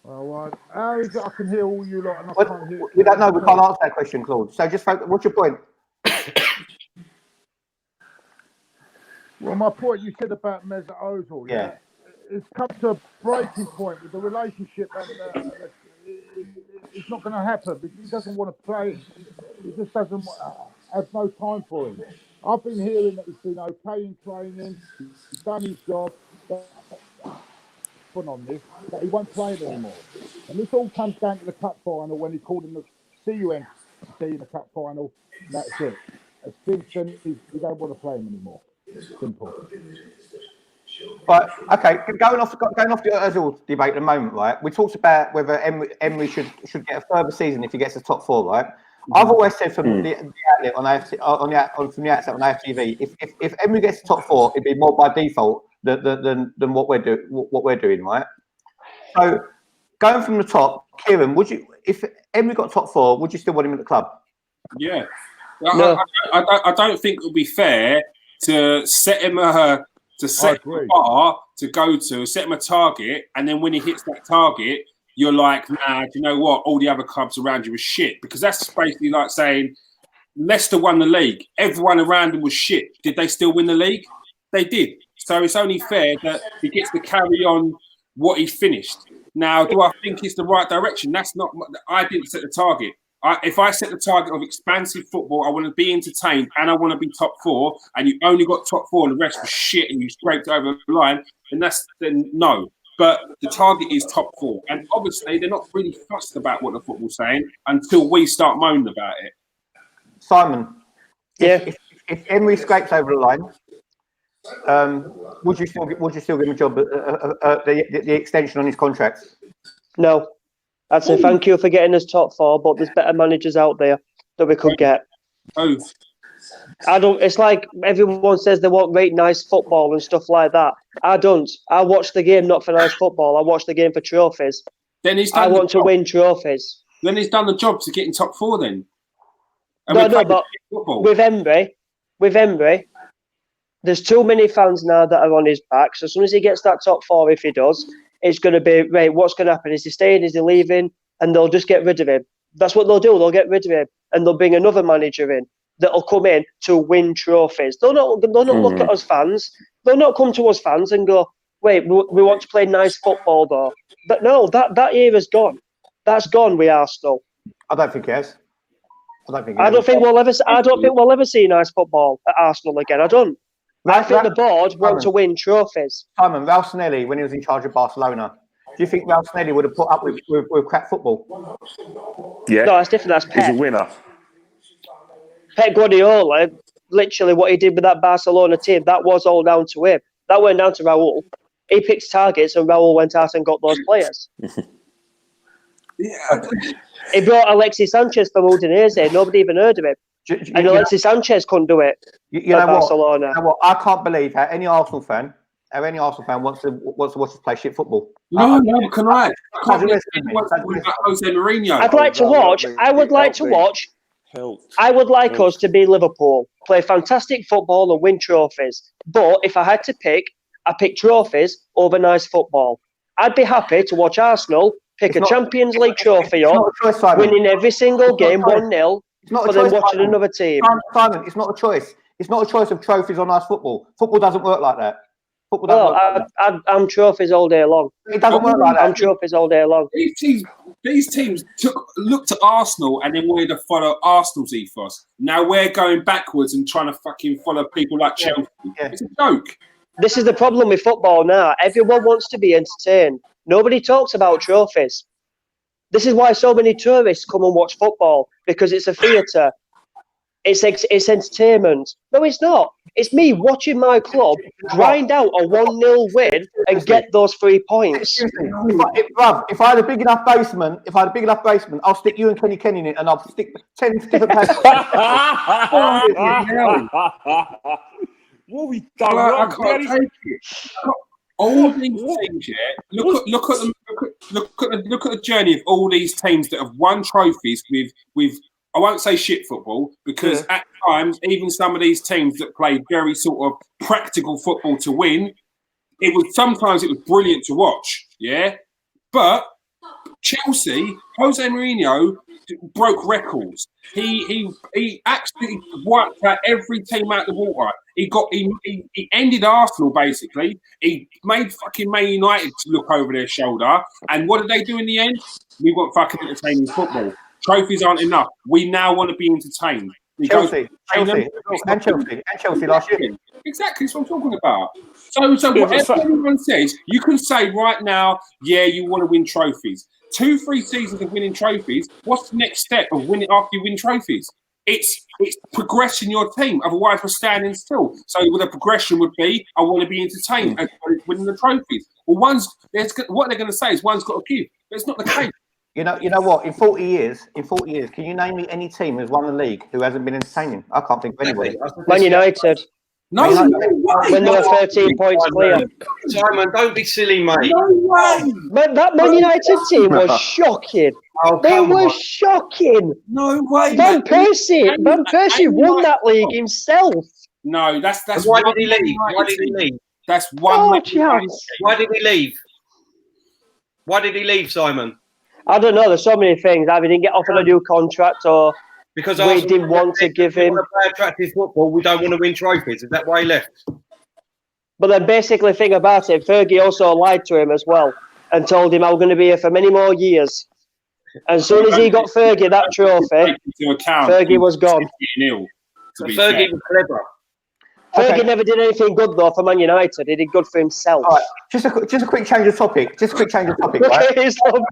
How is it I can hear all you lot and I can't hear? We don't know. We can't answer that question, Claude. So just focus. What's your point? Well, my point you said about Mesut Ozil, Yeah. It's come to a breaking point with the relationship, and it's not going to happen because he doesn't want to play. He just doesn't have no time for him. I've been hearing that he's been okay in training, he's done his job, on this, that he won't play it anymore. And this all comes down to the cup final when he called him the CUNC in the cup final. That's it. Since then, he don't want to play him anymore. Simple. Right, okay. Going off the Ozil debate at the moment, right? We talked about whether Emery should get a further season if he gets the top four, right? I've always said from the outlet from the outset on AFTV, if Emery gets the top four, it'd be more by default than what we're doing, right? So going from the top, Kieran, if Emery got top four, would you still want him at the club? Yeah. No. I don't think it would be fair to set him a bar to go to, set him a target, and then when he hits that target, you're like, nah, do you know what? All the other clubs around you were shit. Because that's basically like saying Leicester won the league. Everyone around them was shit. Did they still win the league? They did. So it's only fair that he gets to carry on what he finished. Now, do I think it's the right direction? That's not. I didn't set the target. If I set the target of expansive football, I want to be entertained and I want to be top four, and you only got top four and the rest was shit and you scraped over the line, then no. But the target is top four. And obviously, they're not really fussed about what the football's saying until we start moaning about it. Simon, Yeah. if Emery scrapes over the line, would you still give him a job the extension on his contract? No. I'd say thank you for getting us top four, but there's better managers out there that we could get. Oh, It's like everyone says they want great, nice football and stuff like that. I don't. I watch the game not for nice football. I watch the game for trophies. then he's I done want to win trophies. Then he's done the job to get in top four then. No, but football. with Emery, there's too many fans now that are on his back. So as soon as he gets that top four, if he does, it's going to be, right, what's going to happen? Is he staying? Is he leaving? And they'll just get rid of him. That's what they'll do. They'll get rid of him. And they'll bring another manager in that'll come in to win trophies. They'll not look at us fans. They'll not come to us fans and go, wait, we want to play nice football though. But no, that era's gone. That's gone with Arsenal. I don't think he has. I don't think we'll ever see nice football at Arsenal again. I don't. I think the board want to win trophies. Simon, Ralstonelli, when he was in charge of Barcelona, do you think Ralstonelli would have put up with crap football? Yeah. No, that's different. That's He's Pep. a winner. Pep Guardiola, literally what he did with that Barcelona team, that was all down to him. That went down to Raul. He picked targets and Raul went out and got those players. Yeah. He brought Alexis Sanchez from Udinese. Nobody even heard of him. And Alexis Sanchez couldn't do it. You know Barcelona. what? I can't believe how any Arsenal fan wants to watch us play shit football. No, can I? I can't believe That's anyone talking about Jose Mourinho. I'd like to watch. I would like to watch. I would like us to be Liverpool, play fantastic football and win trophies. But if I had to pick, I pick trophies over nice football. I'd be happy to watch Arsenal pick It's a not- Champions League trophy It's up, not a choice, Simon. winning every single It's not a game choice. 1-0, It's not a but then choice, watching Simon. another team. Simon, it's not a choice. It's not a choice of trophies on nice football. Football doesn't work like that. Football doesn't Well, work like that. I'm trophies all day long. It doesn't work like I'm that. trophies all day long. These teams looked at Arsenal and then wanted to follow Arsenal's ethos. Now we're going backwards and trying to fucking follow people like Chelsea. Yeah. It's a joke. This is the problem with football now. Everyone wants to be entertained. Nobody talks about trophies. This is why so many tourists come and watch football, because it's a theatre. It's entertainment. No, it's not. It's me watching my club grind out a 1-0 win and get those 3 points. Seriously, if I had a big enough basement, I'll stick you and Kenny Kenny in it, and I'll stick 10 different packs. What we done I wrong? can't take it. All these teams, yeah. Look at the journey of all these teams that have won trophies with. I won't say shit football, because at times, even some of these teams that played very sort of practical football to win, sometimes it was brilliant to watch. Yeah, but Chelsea, Jose Mourinho broke records. He absolutely wiped out every team out the water. He ended Arsenal basically. He made fucking Man United look over their shoulder. And what did they do in the end? We want fucking entertaining football. Trophies aren't enough. We now want to be entertained. Chelsea last year. Exactly, that's what I'm talking about. So whatever anyone says, you can say right now, yeah, you want to win trophies. 2-3 seasons of winning trophies. What's the next step of winning after you win trophies? It's progressing your team. Otherwise, we're standing still. So the progression would be, I want to be entertained and winning the trophies. Well, what they're going to say is one's got to give. But it's not the case. You know what? In 40 years, can you name me any team who's won the league who hasn't been entertaining? I can't think of anybody. Man United, No way. when they were 13 points clear. Simon, don't be silly, mate. No way. But that Man United team was shocking. Oh, They come were on. shocking. No way. Van Persie won that league himself. No, that's Why one did he leave? Man Why did he United team. leave? That's one. Oh, Man United chance. team. Why did he leave? Why did he leave, Simon? I don't know. There's so many things. Either he didn't get offered a new contract, or Because we Arsenal didn't want to give we him. want to play attractive football. We don't want to win trophies. Is that why he left? But then basically, thing about it, Fergie also lied to him as well and told him I'm going to be here for many more years. As soon as he got Fergie that trophy, Take into account Fergie was gone. getting ill, to be Fergie fair. was clever. Fergie Okay. never did anything good though for Man United. He did good for himself. All right, just a quick change of topic. Right? Okay, so-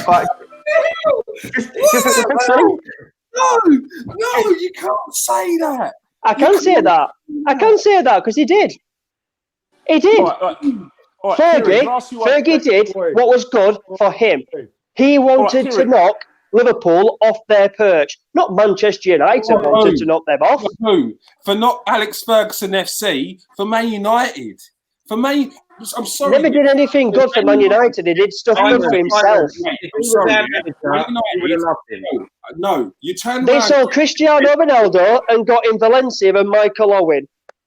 Right. Just No, you can't say that. I can say that. I can say that because he did. He did. All right, Kieran, can I ask you one Fergie did what was good for him. He wanted to Kieran. knock Liverpool off their perch. Not Manchester United Oh. wanted to knock them off. For who? For not Alex Ferguson FC, for Man United. For Man, I'm sorry. Never did anything good for Man United. He did stuff good for himself. If he was Sorry, our yeah. manager, Man we would have United. loved him. No, you turn They around. sold Cristiano Ronaldo and got in Valencia and Michael Owen.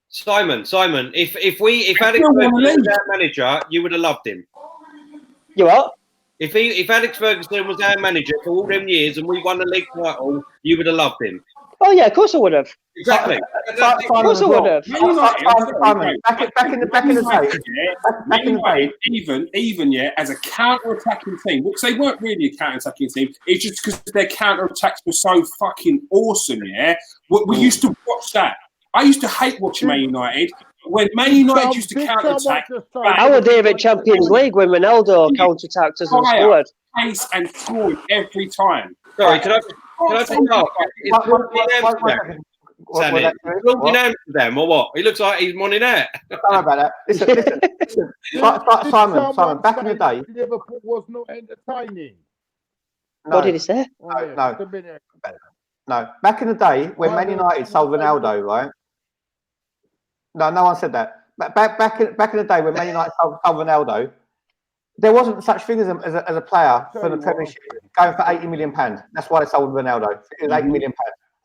Simon, if Alex don't wanna Ferguson was leave. our manager, you would have loved him. You what? If Alex Ferguson was our manager for all them years and we won the league title, you would have loved him. Oh yeah, of course I would have. Exactly. Of course I would have. Simon, back in the day, Even as a counter-attacking team, because they weren't really a counter-attacking team, it's just because their counter-attacks were so fucking awesome, yeah? We used to watch that. I used to hate watching Man United. When Man United used to counter-attack, I was there at Champions League when Ronaldo counter-attacked us and scored. pace and scored every time. Sorry, can I say no? It's in Amsterdam or what? He looks like he's money there. Don't worry about that. Listen. Simon, back in the day. Liverpool was not entertaining. What did he say? No. Back in the day when Man United sold Ronaldo, right? No one said that. Back in the day when Man United sold Ronaldo, there wasn't such thing as a player for the Premiership going for £80 million. That's why they sold Ronaldo. It was £80 million,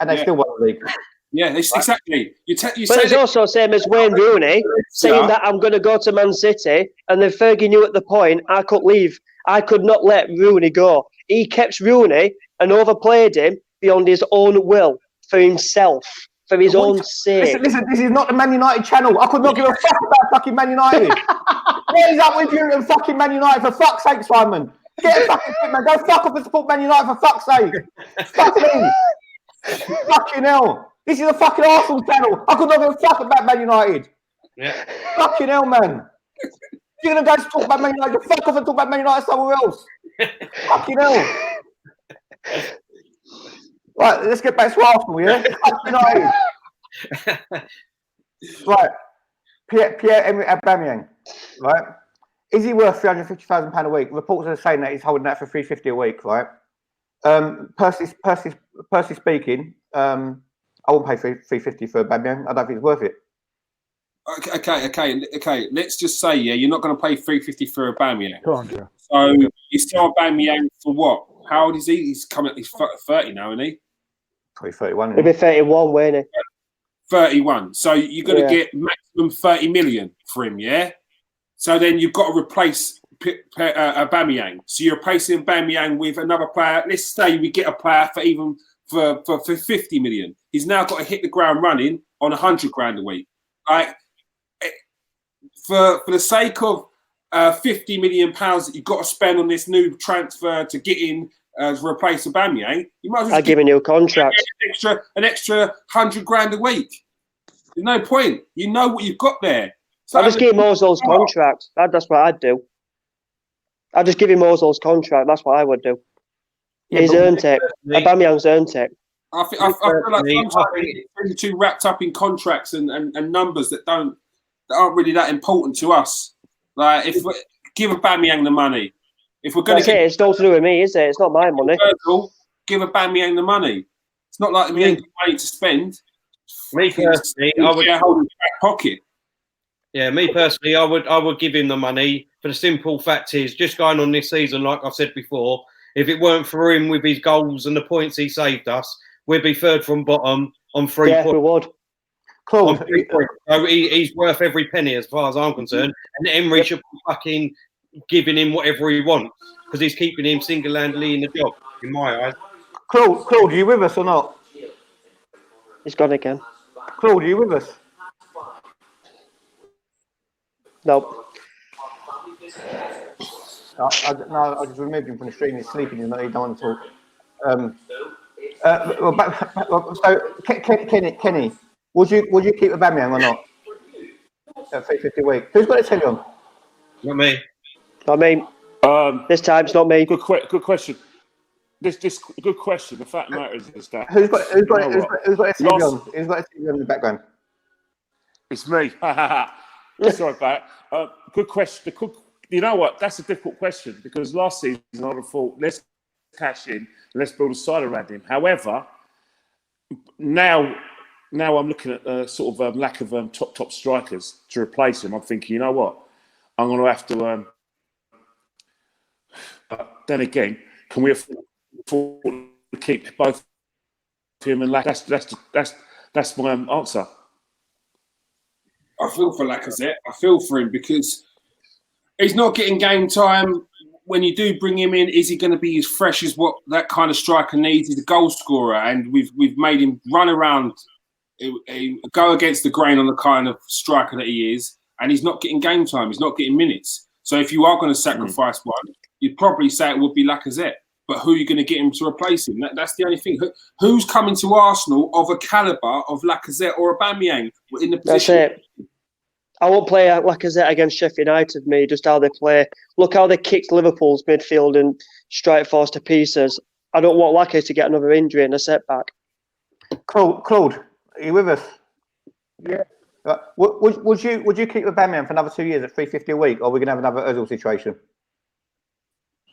and they still won the league. Yeah, exactly. You But say it's also the same as Wayne Rooney saying that I'm going to go to Man City, and then Fergie knew at the point I could leave. I could not let Rooney go. He kept Rooney and overplayed him beyond his own will for himself, for his own sake. Listen, this is not the Man United channel. I could not give a fuck about fucking Man United. What is up with you and fucking Man United, for fuck's sake, Simon? Get a fucking shit, man. Go fuck off and support Man United, for fuck's sake. Fuck me. Fucking hell. This is a fucking Arsenal channel. I could not give a fuck about Man United. Yeah. Fucking hell, man. You're going to go to talk about Man United. Go fuck off and talk about Man United somewhere else. Fucking hell. Right, let's get back to Arsenal, yeah? Fuck United. Right. Pierre-Emerick Aubameyang, right? Is he worth £350,000 a week? Reports are saying that he's holding that for $350 a week, right? Personally speaking, I won't pay $350 for Aubameyang. I don't think it's worth it. Okay. Let's just say, you're not going to pay $350 for Aubameyang. Come on, yeah. So you sell Aubameyang for what? How old is he? He's 30 now, isn't he? Probably 31. He'll be 31, won't he? 31. So you're going to get maximum 30 million for him, yeah? So then you've got to replace Aubameyang. So you're replacing Aubameyang with another player. Let's say we get a player for 50 million. He's now got to hit the ground running on $100,000 a week. Like, for the sake of £50 million that you've got to spend on this new transfer to get in to replace Aubameyang, you might as well give a new contract. An extra $100,000 a week. There's no point. You know what you've got there. So I'll just give him Ozil's contract. That's what I'd do. I'd just give him Ozil's contract. That's what I would do. He's earned it. Aubameyang's earned it. I feel like sometimes we're too wrapped up in contracts and numbers that aren't really that important to us. Like, give Aubameyang the money. If we're going to it's not to do with me, is it? It's not my money. Give Aubameyang the money. It's not like we ain't got money to spend. Me personally, I would hold in the back pocket. Yeah, me personally, I would give him the money. For the simple fact is, just going on this season, like I've said before, if it weren't for him with his goals and the points he saved us, we'd be third from bottom on 3 points. Yeah, we would. Cool. So he's worth every penny as far as I'm concerned. And Emery should be fucking giving him whatever he wants because he's keeping him single-handedly in the job, in my eyes. Claude, are you with us or not? He's gone again. Claude, are you with us? Nope. I just removed him from the stream. He's sleeping. He don't want to talk. So, Kenny, would you keep Aubameyang or not? At $350 a week. Who's got to tell you on? Not me. I mean, this time it's not me. Good question. This good question. The fact matters is that Who's got to tell you on? Who's got to tell you on in the background? It's me. Sorry about that. Good question. You know what? That's a difficult question because last season I would have thought, let's cash in, let's build a side around him. However, now I'm looking at a sort of lack of top strikers to replace him. I'm thinking, you know what? I'm going to have to. But then again, can we afford to keep both him and Lacazette? That's my answer. I feel for Lacazette. I feel for him because he's not getting game time. When you do bring him in, is he going to be as fresh as what that kind of striker needs? He's a goal scorer, and we've made him run around, go against the grain on the kind of striker that he is, and he's not getting game time. He's not getting minutes. So if you are going to sacrifice one, you'd probably say it would be Lacazette. But who are you going to get him to replace him? That's the only thing. Who's coming to Arsenal of a calibre of Lacazette or Aubameyang in the position? That's it. I won't play Lacazette against Sheffield United, me, just how they play. Look how they kicked Liverpool's midfield and strike force to pieces. I don't want Lacazette to get another injury and a setback. Claude, are you with us? Yeah. Would you keep Aubameyang for another 2 years at $350 a week, or are we going to have another Ozil situation?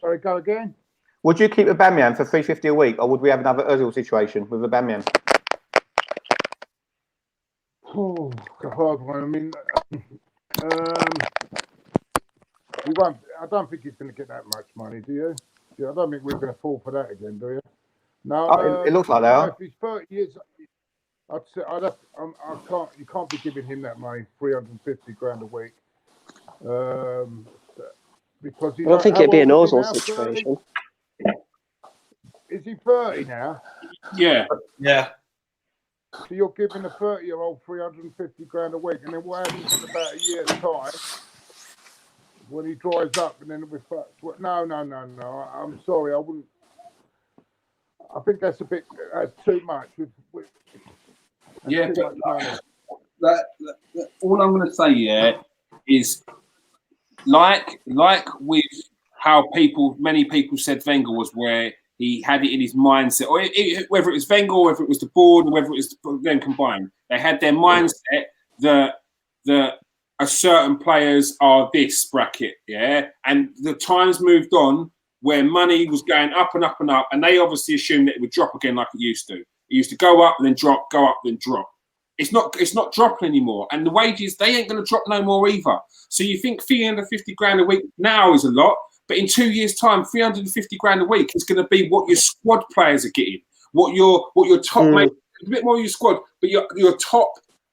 Sorry, go again? Would you keep Aubameyang for $350 a week, or would we have another Ozil situation with Aubameyang? Oh, a hard one. I mean, we won't. I don't think he's going to get that much money, do you? Yeah, I don't think we're going to fall for that again, do you? No. It looks like they are. If he's 30 years, I'd say I can't. You can't be giving him that money, 350 grand a week, because I don't think how it'd be an old is he Ozil now? 30? situation. Is he 30 now? Yeah. Yeah. So you're giving a 30-year-old 350 grand a week, and then what happens in about a year's time when he dries up, and then no. I'm sorry, I wouldn't. I think that's that's too much. Yeah, too much money. that, all I'm going to say, is like with how many people said Wenger was, where he had it in his mindset, or whether it was Wenger, or whether it was the board, or whether it was them combined, they had their mindset that a certain players are this bracket, and the times moved on where money was going up and up and up, and they obviously assumed that it would drop again like it used to. It used to go up and then drop, go up then drop. It's not dropping anymore, and the wages, they ain't going to drop no more either. So you think 350 grand a week now is a lot, but in 2 years' time, 350 grand a week is going to be what your squad players are getting, what your top mate, a bit more of your squad, but your top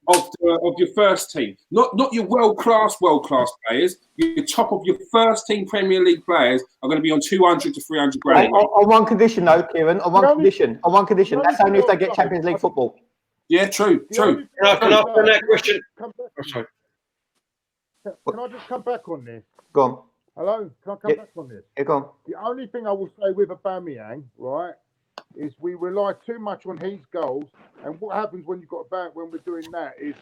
of your first team, not your world class players. Your top of your first team Premier League players are going to be on 200 to 300 grand. On one condition, though, Kieran. On one condition. That's only if they get Champions League football. Yeah, true. Can I turn that question? Sorry. Can I just come back on this? Go on. Hello? Can I come back on this? Yeah, go on. The only thing I will say with Aubameyang, right, is we rely too much on his goals, and what happens when we're doing that is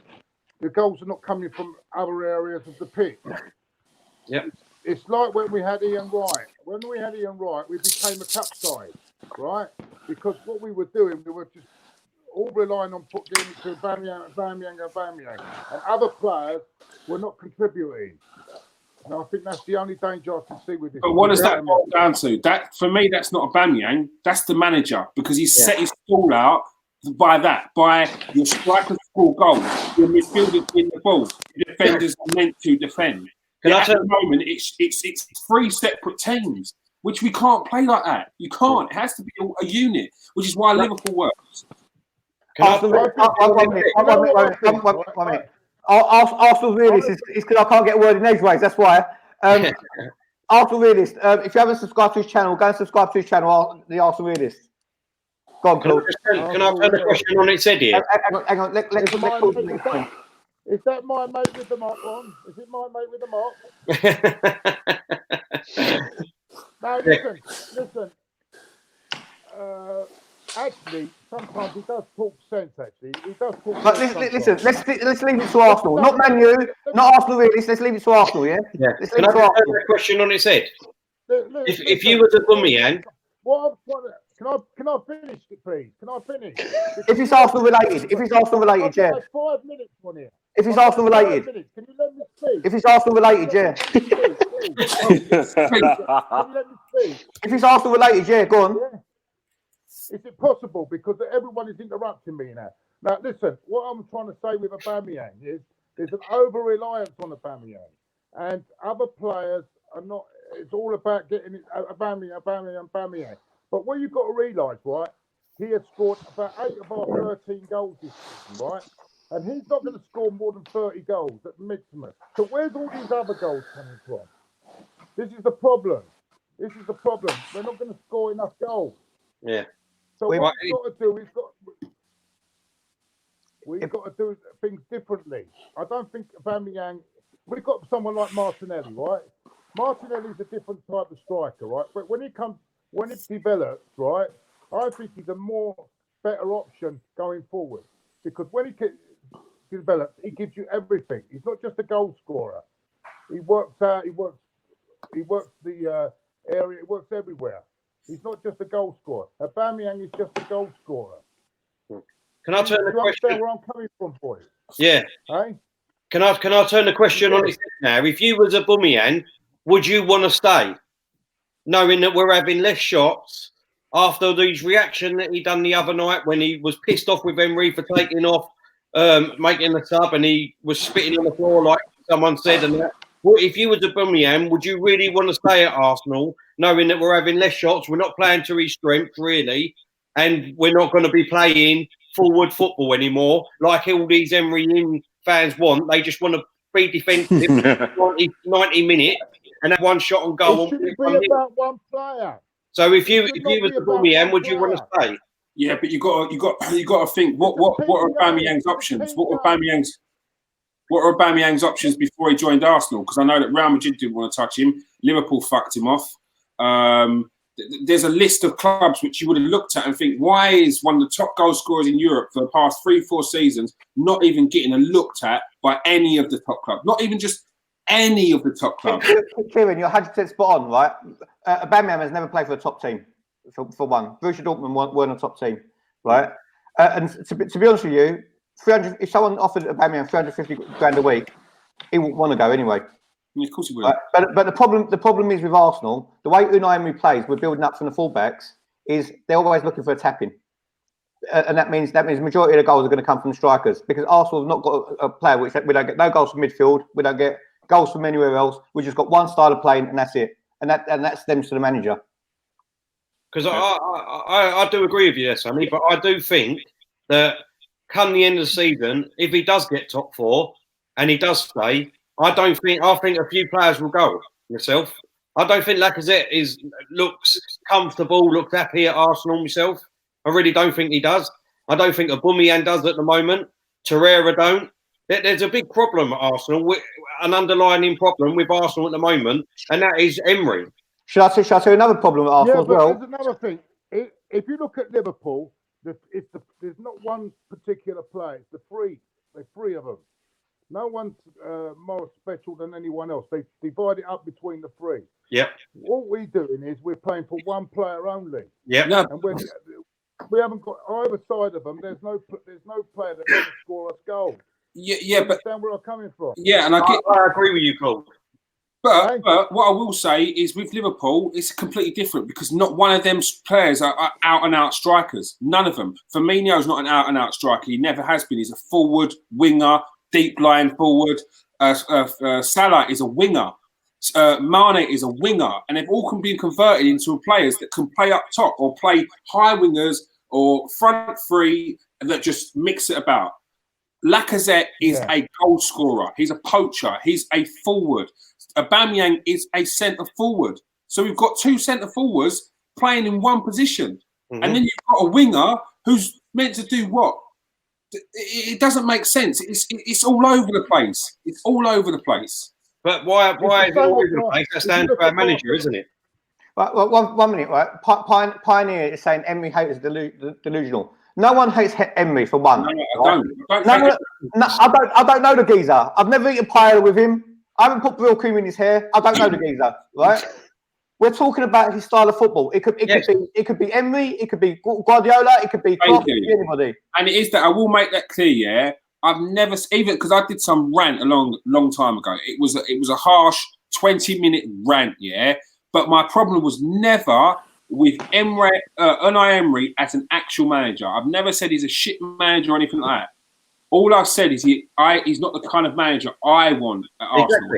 the goals are not coming from other areas of the pitch. Yep. It's like when we had Ian Wright. When we had Ian Wright, we became a cup side, right? Because what we were doing, we were just all relying on getting it to Aubameyang, and other players were not contributing. And I think that's the only danger I can see with this. But what does that boil down to? That, for me, that's not Aubameyang. That's the manager, because he's set his stall out by your strikers score goals, your midfielders win the ball, your defenders are meant to defend. At the moment, it's 3 separate teams, which we can't play like that. You can't. It has to be a unit, which is why Liverpool works. One minute. Arsenal realist is because I can't get a word in edgeways. That's why. Arsenal realist. If you haven't subscribed to his channel, go and subscribe to his channel, the Arsenal realist. Go on, Claude. Can I turn the question on its head here? Hang on. Let Claude next one. Is that my mate with the mop on? Is it my mate with the mop? No, listen. Actually, sometimes he does talk sense. Actually, he does talk. But listen, let's leave it to Arsenal, not Man U, not Arsenal. Really, let's leave it to Arsenal. Yeah. Let's leave Can I it to turn Arsenal. the question on its head? If you was was Aubameyang, can I finish it, please? Can I finish? If it's Arsenal related, yeah. 5 minutes on here. If it's Arsenal related, can you let me speak? if it's Arsenal related, yeah. Can you let me speak? If it's Arsenal related, yeah. Go on. Yeah. Is it possible? Because everyone is interrupting me now. Now, listen, what I'm trying to say with Aubameyang is there's an over-reliance on Aubameyang. And other players are not, it's all about getting it, Aubameyang. But what you've got to realise, right, he has scored about 8 of our 13 goals this season, right? And he's not going to score more than 30 goals at maximum. So where's all these other goals coming from? This is the problem. We're not going to score enough goals. yeah. So what we've got to do, we've got to do things differently. I don't think Aubameyang. We've got someone like Martinelli, right? Martinelli's a different type of striker, right? But when it develops, right, I think he's a better option going forward, because when he develops, he gives you everything. He's not just a goal scorer. He works out. He works the area. He works everywhere. He's not just a goal scorer. Aubameyang is just a goal scorer. Can I turn the You question? understand where I'm coming from, boys? Yeah. Hey? Can I turn the question on its head now? If you was Aubameyang, would you want to stay, knowing that we're having less shots after his reaction that he done the other night when he was pissed off with Emery for taking off, making the sub, and he was spitting on the floor like someone said, and that? Well, if you was Aubameyang, would you really want to stay at Arsenal, knowing that we're having less shots, we're not playing to his strength really, and we're not going to be playing forward football anymore, like all these Emery in fans want. They just want to be defensive 90 minutes and have one shot on goal. It shouldn't be about one player. So if you It should not was be the about Aubameyang, one would you want to stay? Yeah, but you got to think what are Aubameyang's options? What are Aubameyang's options before he joined Arsenal? Because I know that Real Madrid didn't want to touch him. Liverpool fucked him off. There's a list of clubs which you would have looked at and think, why is one of the top goal scorers in Europe for the past 3-4 seasons not even getting looked at by any of the top clubs? Not even just any of the top clubs. Kieran, you're 100% spot on, right? Aubameyang has never played for the top team, for one. Borussia Dortmund weren't a top team, right? And to be honest with you, 300. If someone offered Aubameyang 350 grand a week, he wouldn't want to go anyway. Yeah, of course he would. Right? But the problem is with Arsenal, the way Unai Emery plays, we're building up from the fullbacks, is they're always looking for a tap-in. And that means the majority of the goals are going to come from the strikers, because Arsenal have not got a player which we don't get no goals from midfield, we don't get goals from anywhere else. We've just got one style of playing, and that's it. And that stems to the manager. Because I do agree with you there, Sonny, but I do think that come the end of the season, if he does get top 4 and he does stay, I think a few players will go. Myself, I don't think Lacazette looks comfortable, looks happy at Arsenal. Myself, I really don't think he does. I don't think Aubameyang does at the moment. Torreira don't. There's a big problem at Arsenal, an underlying problem with Arsenal at the moment, and that is Emery. Should I tell you another problem at Arsenal as well? There's another thing. If you look at Liverpool, there's not one particular player. It's the three of them. No one's more special than anyone else. They divide it up between the three. Yep. What we're doing is we're playing for one player only. Yep. No. And we haven't got either side of them. There's no player that can score us goals. Yeah, but understand where I'm coming from. Yeah, and I agree with you, Cole. But what I will say is with Liverpool, it's completely different because not one of them players are out-and-out strikers. None of them. Firmino's not an out-and-out striker. He never has been. He's a forward, winger, deep-lying forward. Salah is a winger. Mane is a winger. And they've all been converted into players that can play up top or play high wingers or front three that just mix it about. Lacazette is a goal scorer. He's a poacher. He's a forward. Aubameyang is a centre forward. So we've got two centre forwards playing in one position. Mm-hmm. And then you've got a winger who's meant to do what? It doesn't make sense. It's all over the place. It's all over the place. But why is it all over the place? That stands for our manager, isn't it? Well, one minute, right? Pioneer is saying Emery haters delusional. No one hates Emery for one. No, I don't know the geezer. I've never eaten paella with him. I haven't put real cream in his hair. I don't know the geezer, right? We're talking about his style of football. It could be Emery, it could be Guardiola, it could be Klopp, it could be anybody. And it is that I will make that clear. Yeah, I've never even because I did some rant a long time ago. It was a harsh 20-minute rant. Yeah, but my problem was never with Unai Emery as an actual manager. I've never said he's a shit manager or anything like that. All I've said is he's not the kind of manager I want at Arsenal.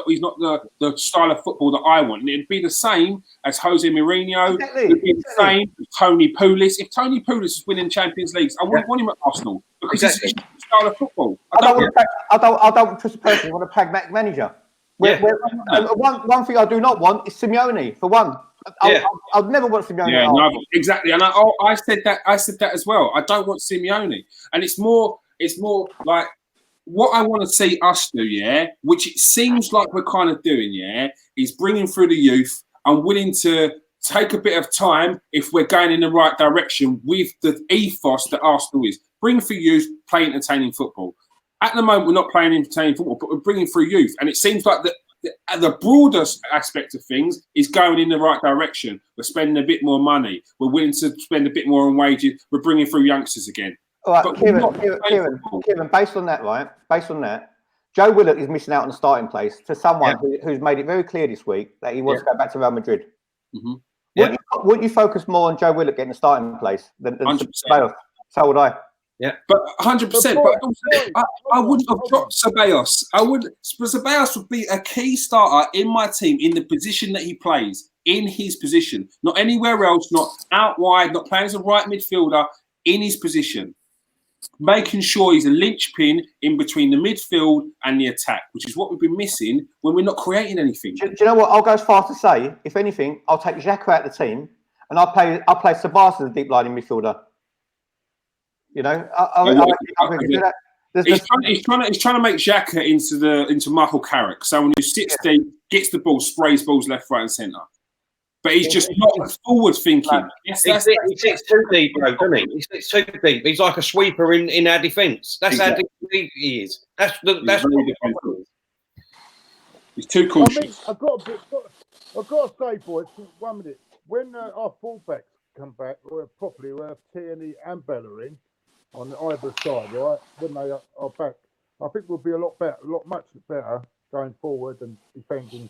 He's not the style of football that I want. And it'd be the same as Jose Mourinho. It'd be the same as Tony Pulis. If Tony Pulis is winning Champions Leagues, I wouldn't want him at Arsenal because it's the style of football. I don't personally want a pragmatic manager. One thing I do not want is Simeone, for one. I'd never want Simeone. Yeah, no, exactly. And I said that as well. I don't want Simeone. And it's more like what I want to see us do, which it seems like we're kind of doing, is bringing through the youth. I'm willing to take a bit of time if we're going in the right direction with the ethos that Arsenal is. Bring through youth, play entertaining football. At the moment, we're not playing entertaining football, but we're bringing through youth. And it seems like the broader aspect of things is going in the right direction. We're spending a bit more money. We're willing to spend a bit more on wages. We're bringing through youngsters again. All right, Kieran, based on that, Joe Willock is missing out on the starting place to someone who's made it very clear this week that he wants to go back to Real Madrid. Mm-hmm. Wouldn't you focus more on Joe Willock getting the starting place than Ceballos? So would I. Yeah, but 100%. But I wouldn't have dropped Ceballos. Ceballos would be a key starter in my team in the position that he plays, in his position, not anywhere else, not out wide, not playing as a right midfielder. in his position, making sure he's a linchpin in between the midfield and the attack, which is what we've been missing when we're not creating anything. Do you know what? I'll go as far to say, if anything, I'll take Xhaka out of the team and I'll play Sabas as a deep lying midfielder. You know, He's trying to make Xhaka into Michael Carrick, someone who sits deep, gets the ball, sprays balls left, right, and centre. But he's just not forward thinking. He sits too deep, though, doesn't he? He sits too deep. He's like a sweeper in our defence. That's how deep he is. That's He's too cautious. I mean, I've got to say, boys, 1 minute. When our fullbacks come back, properly, we'll have Tierney and Bellerin on either side, right? When they are back, I think we'll be a lot much better going forward and defending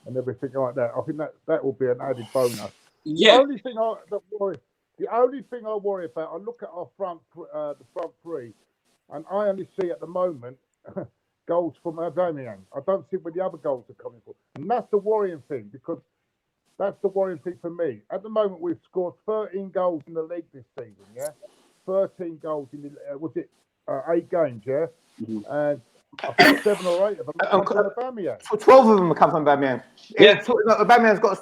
and everything like that. I think that will be an added bonus. Yeah. The only thing I worry about, I look at our the front three, and I only see at the moment goals from Aubameyang. I don't see where the other goals are coming from, and that's the worrying thing, because that's the worrying thing for me. At the moment, we've scored 13 goals in the league this season. Yeah, 13 goals in the 8 games. Yeah, and I think 7 or 8 of them come from Aubameyang. 12 of them come from Aubameyang. Yeah. Aubameyang's got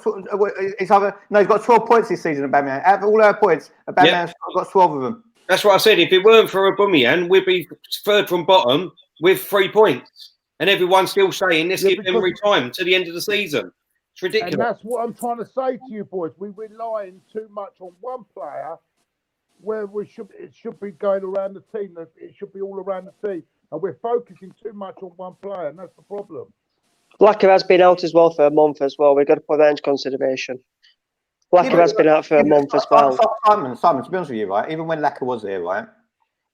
he's got 12 points this season. Aubameyang, out of all our points, Aubameyang's got 12 of them. That's what I said. If it weren't for Aubameyang, we'd be third from bottom with 3 points, and everyone's still saying let's give Emery time to the end of the season. It's ridiculous. And that's what I'm trying to say to you, boys. We're relying too much on one player, where it should be going around the team. It should be all around the team. And we're focusing too much on one player, and that's the problem. Laka has been out as well for a month as well. We've got to put that into consideration. Laka has been out for a month as well. Simon, to be honest with you, right, even when Laka was there, right,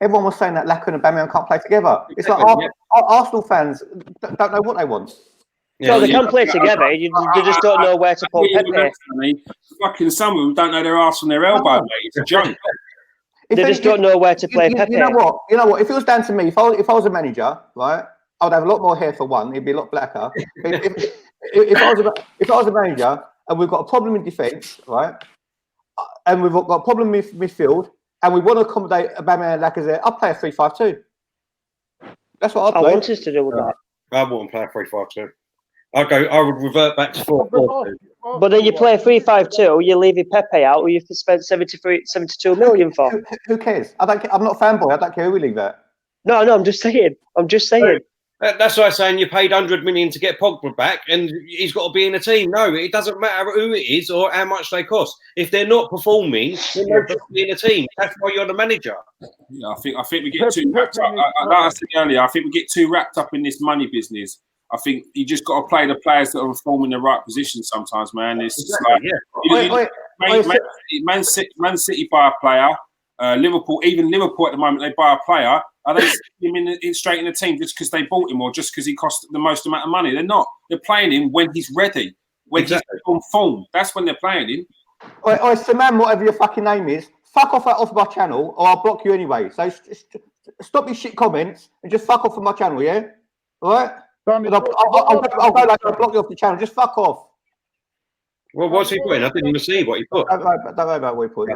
everyone was saying that Laka and Aubameyang can't play together. It's like our Arsenal fans don't know what they want. So they can play together. You just don't know where to put Pepe. Fucking some of them don't know their arse from their elbow, mate. It's a joke. They just don't know where to play Pepe. You know what? If it was down to me, if I was a manager, right, I would have a lot more hair for one. It'd be a lot blacker. if I was a manager and we've got a problem in defence, right, and we've got a problem in midfield, and we want to accommodate Aubameyang and Lacazette, I'll play a 3-5-2. That's what I'd play. I want us to do with that. I wouldn't play a 3-5-2. I would revert back to 4-4-2. But then you play a 3-5-2, you're leaving Pepe out, who you've spent 72 million for. Who cares? I'm not a fanboy. I don't care who we leave there. No, I'm just saying. That's like saying you paid 100 million to get Pogba back, and he's got to be in a team. No, it doesn't matter who it is or how much they cost. If they're not performing, then they're just in a team. That's why you're the manager. Yeah, I think we get too wrapped up. Like I said earlier, I think we get too wrapped up in this money business. I think you just got to play the players that are performing the right position sometimes, man. It's just like Man City buy a player, Liverpool at the moment, they buy a player. Are they sticking him straight in the team just because they bought him or just because he cost the most amount of money? They're not. They're playing him when he's ready, when he's on form. That's when they're playing him. Oi, Saman, whatever your fucking name is, fuck off my channel or I'll block you anyway. So stop your shit comments and just fuck off from my channel, yeah? All right? I'll go like I'll block you off the channel. Just fuck off. Well, what's he putting? I didn't even see what he put. Don't worry about what he put.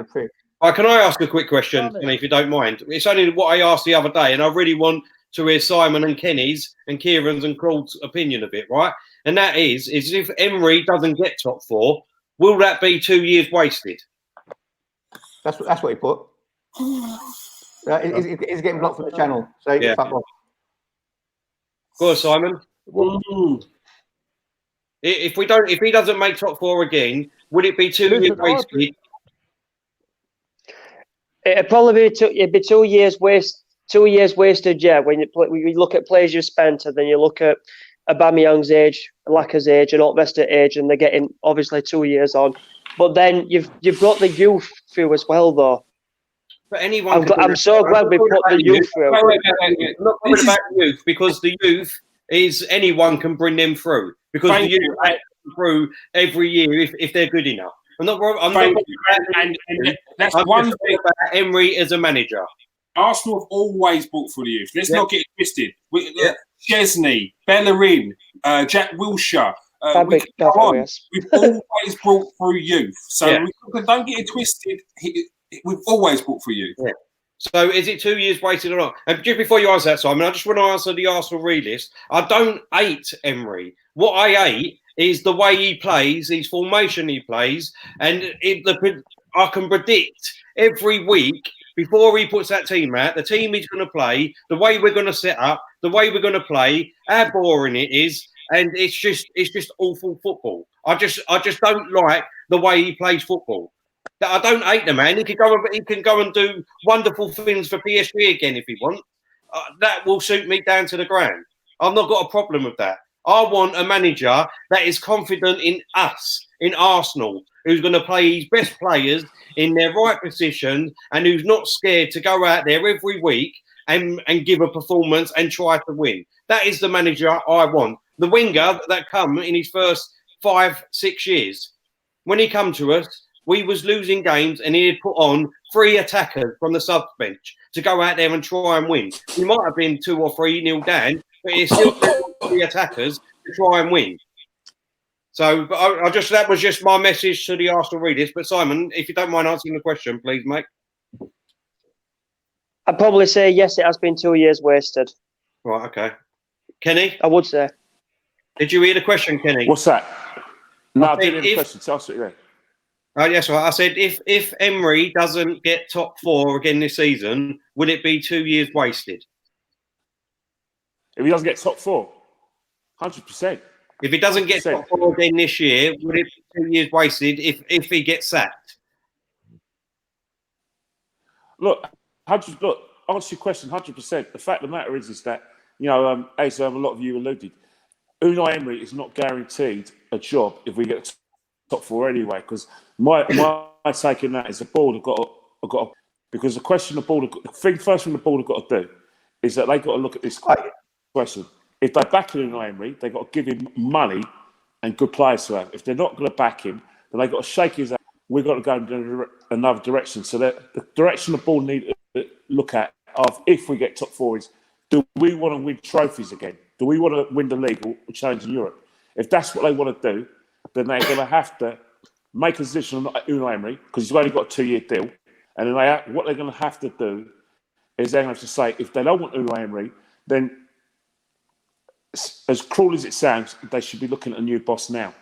Can I ask a quick question, if you don't mind? It's only what I asked the other day, and I really want to hear Simon and Kenny's and Kieran's and Claude's opinion of it, right? And that is if Emery doesn't get top 4, will that be 2 years wasted? That's what he put. He's getting blocked from the channel, so fuck off. Go on, Simon. If he doesn't make top 4 again, would it be 2 years wasted? It'd probably be 2 years waste. 2 years wasted, yeah. When you look at players you spent, and then you look at Aubameyang's age, Laka's age, and all the rest of age, and they're getting obviously 2 years on. But then you've got the youth through as well, though. But anyone, I'm so glad we put the youth through. I'm not talking about youth, because the youth is anyone can bring them through, because the youth come through every year if they're good enough. I'm not and that's one thing about Emery as a manager. Arsenal have always brought through the youth. Let's not get it twisted. Chesney, Bellerin, Jack Wilshere. We've always brought through youth. So don't get it twisted. We've always bought for you. Yeah. So is it 2 years wasted or not? And just before you answer that, Simon, I just want to answer the Arsenal realist. I don't hate Emery. What I hate is the way he plays, his formation he plays, and I can predict every week before he puts that team out, the team he's going to play, the way we're going to set up, the way we're going to play, how boring it is, and it's just awful football. I just don't like the way he plays football. I don't hate the man. He can go and do wonderful things for PSG again if he wants. That will suit me down to the ground. I've not got a problem with that. I want a manager that is confident in us, in Arsenal, who's going to play his best players in their right position and who's not scared to go out there every week and give a performance and try to win. That is the manager I want. The winger that come in his first 5-6 years. When he come to us, we was losing games and he had put on 3 attackers from the sub bench to go out there and try and win. We might have been 2 or 3-0 down, but it's still 3 attackers to try and win. So but that was just my message to the Arsenal readers. But Simon, if you don't mind answering the question, please, mate. I'd probably say yes, it has been 2 years wasted. Right, okay. Kenny? I would say. Did you hear the question, Kenny? What's that? No, I didn't hear the question. So I'll yeah. Yes, right. I said if Emery doesn't get top 4 again this season, would it be 2 years wasted? If he doesn't get top 4, 100%. If he doesn't get top 4 again this year, would it be 2 years wasted if he gets sacked? Look, answer your question 100%. The fact of the matter is that, as a lot of you alluded, Unai Emery is not guaranteed a job if we get top 4 anyway, because my take on that is the board have got to, because the question the first thing the board have got to do is that they got to look at this question. If they back Unai Emery, they've got to give him money and good players to have. If they're not going to back him, then they've got to shake his hand. We've got to go in another direction. So the direction the board need to look at of if we get top 4 is, do we want to win trophies again? Do we want to win the league or challenge in Europe? If that's what they want to do, then they're going to have to make a decision on Unai Emery because he's only got a 2-year deal. And then what they're going to have to do is they're going to have to say, if they don't want Unai Emery, then as cruel as it sounds, they should be looking at a new boss now.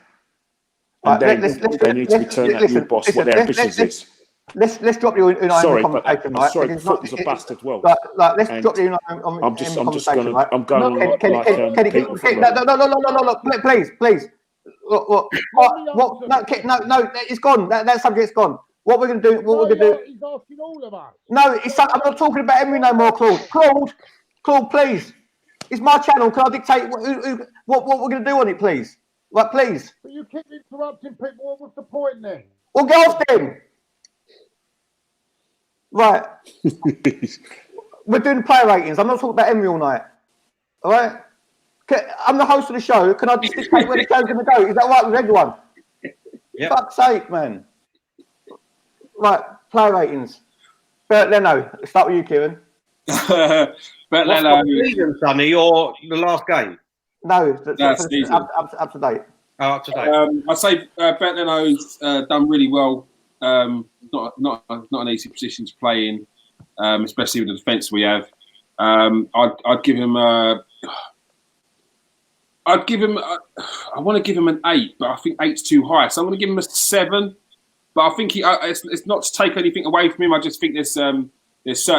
And then they need to be telling that new boss what their ambitions is. Let's drop you Unai Sorry, Emery conversation, right? Sorry, football's a bastard world. Let's drop you Unai conversation, right? I'm going on Kenny, no, please. Look, no, it's gone. That subject's gone. What we're going to do? He's asking all of us. No, I'm not talking about Emery no more, Claude, please. It's my channel. Can I dictate what we're going to do on it, please? Right, please. But you keep interrupting people. What's the point then? We'll go off then. Right. We're doing player ratings. I'm not talking about Emery all night. All right? I'm the host of the show. Can I just dictate where the show's going to go? Is that all right with everyone? Yeah. Fuck's sake, man. Right, player ratings. Bert Leno. Let's start with you, Kieran. But What's the season, Sonny, or the last game? No, season. Up to date. Oh, up to date. I'd say Bert Leno's done really well. Not an easy position to play in, especially with the defence we have. I'd give him I want to give him an 8, but I think 8's too high. So I'm going to give him a 7. But I think it's not to take anything away from him. I just think there's certain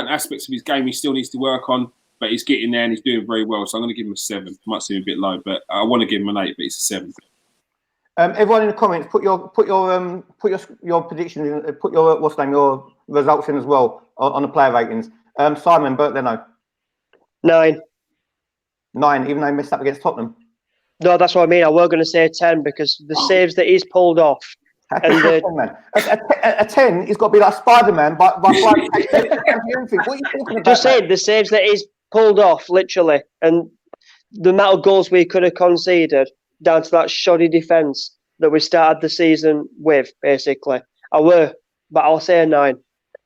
aspects of his game he still needs to work on, but he's getting there and he's doing very well. So I'm going to give him a 7. Might seem a bit low, but I want to give him an 8, but it's a 7. Everyone in the comments, put your predictions in, put your your results in as well on the player ratings. Simon, Bert Leno. 9. 9, even though he messed up against Tottenham. No, that's what I mean. I were going to say 10 because the saves that he's pulled off. And a 10, he's got to be like Spider-Man by what are you talking about? Just saying, the saves that he's pulled off, literally, and the amount of goals we could have conceded down to that shoddy defence that we started the season with, basically. But I'll say a 9.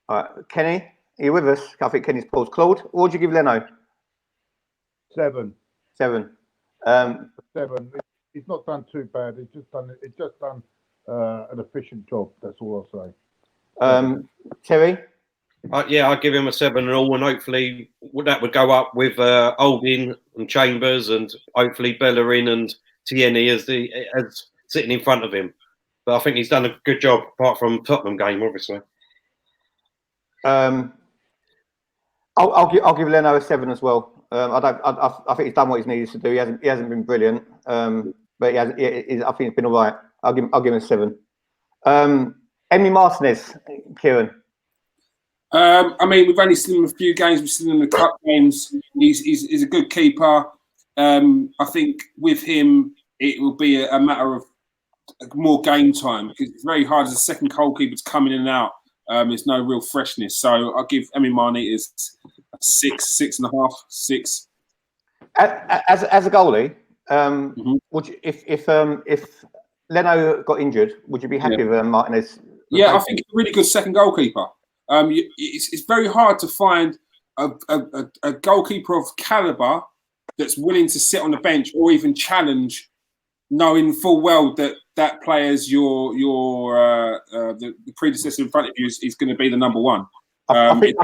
All right, Kenny, are you with us? I think Kenny's paused. Claude, what would you give Leno? 7. 7. 7. He's not done too bad. He's just done an efficient job. That's all I'll say. Terry? Yeah, I'd give him a 7-all, and hopefully that would go up with Holding and Chambers, and hopefully Bellerin and Tierney as sitting in front of him. But I think he's done a good job, apart from Tottenham game, obviously. I'll give Leno a 7 as well. I think he's done what he's needed to do. He hasn't been brilliant, but I think he's been all right. I'll give him a 7. Emi Martinez, Kieran. I mean, we've only seen him a few games. We've seen him in the cup games. He's a good keeper. I think with him, it will be a matter of more game time, because it's very hard as a second goalkeeper to come in and out. There's no real freshness. So I'll give Emi Martinez a 6.5, 6. As a goalie, would you, if Leno got injured, would you be happy with Martinez? Yeah, I think he's a really good second goalkeeper. It's very hard to find a goalkeeper of caliber that's willing to sit on the bench or even challenge, knowing full well that that player's the predecessor in front of you is going to be the number one. I think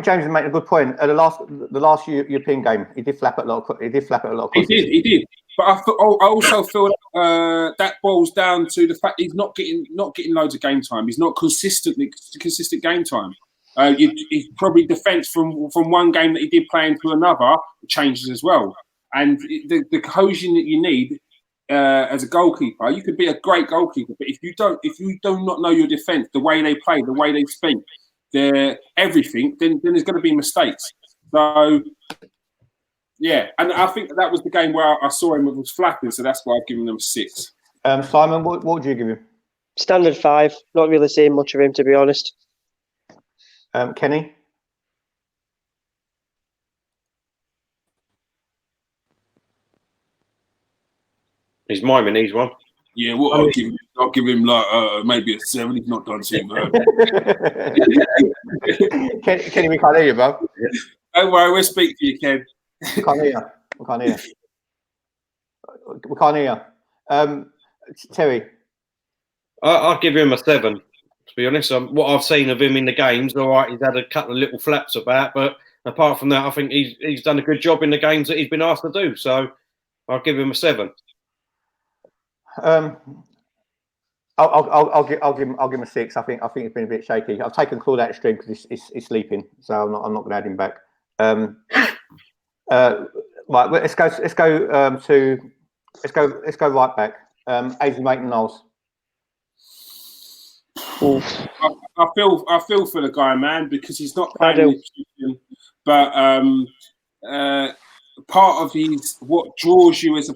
James is making a good point. At the last European game, he did flap at a lot of crosses. He did. But I also feel that boils down to the fact he's not getting loads of game time. He's not consistent game time. He's probably defence from one game that he did play into another changes as well. And the cohesion that you need as a goalkeeper, you could be a great goalkeeper, but if you do not know your defence, the way they play, the way they speak, their everything, then there's going to be mistakes. So. Yeah, and I think that was the game where I saw him was flapping, so that's why I've given him a 6. Simon, what would you give him? Standard 5. Not really seeing much of him, to be honest. Kenny? He's miming these one. Yeah, I'll give him like maybe a 7. He's not done too bad. Kenny, we can't hear you, bro. Don't worry, we'll speak to you, Ken. We can't hear you. Terry? I'd give him a 7, to be honest. What I've seen of him in the games, all right, he's had a couple of little flaps about, but apart from that, I think he's done a good job in the games that he's been asked to do. So I'll give him a 7. I'll give him a 6. I think he's been a bit shaky. I've taken Claude out of stream because he's sleeping, so I'm not going to add him back. Right, let's go right back. Ainsley Maitland-Niles. I feel for the guy, man, because he's not playing the position, but part of what draws you as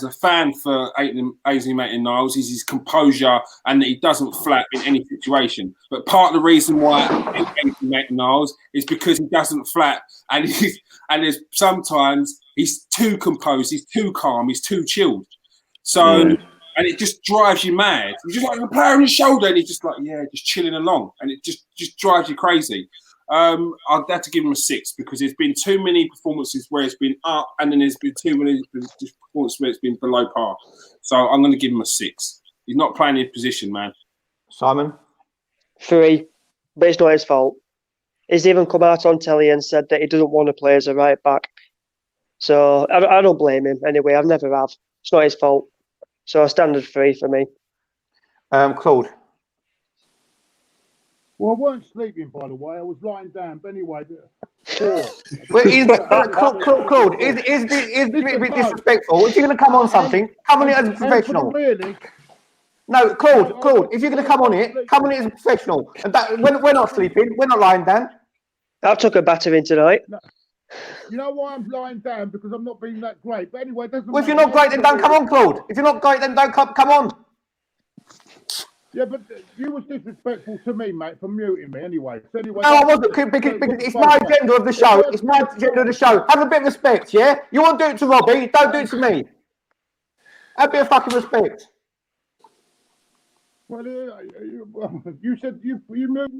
a fan for Ainsley Maitland-Niles is his composure and that he doesn't flap in any situation. But part of the reason why Ainsley Maitland-Niles is because he doesn't flap, and there's sometimes he's too composed, he's too calm, he's too chilled. So, and it just drives you mad. You're just like a player on his shoulder, and he's just like, just chilling along, and it just drives you crazy. I'd have to give him a 6 because there's been too many performances where it's been up, and then there's been too many performances where it's been below par. So I'm going to give him a 6. He's not playing his position, man. Simon? 3, but it's not his fault. He's even come out on telly and said that he doesn't want to play as a right back. So I don't blame him anyway. I've never have. It's not his fault. So a standard 3 for me. Claude? Well, I weren't sleeping, by the way. I was lying down. But anyway, 4. Claude, is a bit disrespectful. If you're going to come on something, come on it as a professional. Really? No, Claude, if you're going to come on it as a professional. And we're not sleeping. We're not lying down. I took a battering tonight. No. You know why I'm lying down? Because I'm not being that great. But anyway, it doesn't well, if you're not great, then don't come on, Claude. If you're not great, then don't come on. Yeah, but you was disrespectful to me, mate, for muting me anyway. So anyway, no, I wasn't, because it's my agenda of the show. It's my agenda of the show. Have a bit of respect, yeah? You want to do it to Robbie, don't do it to me. Have a bit of fucking respect. Well, you said you moved.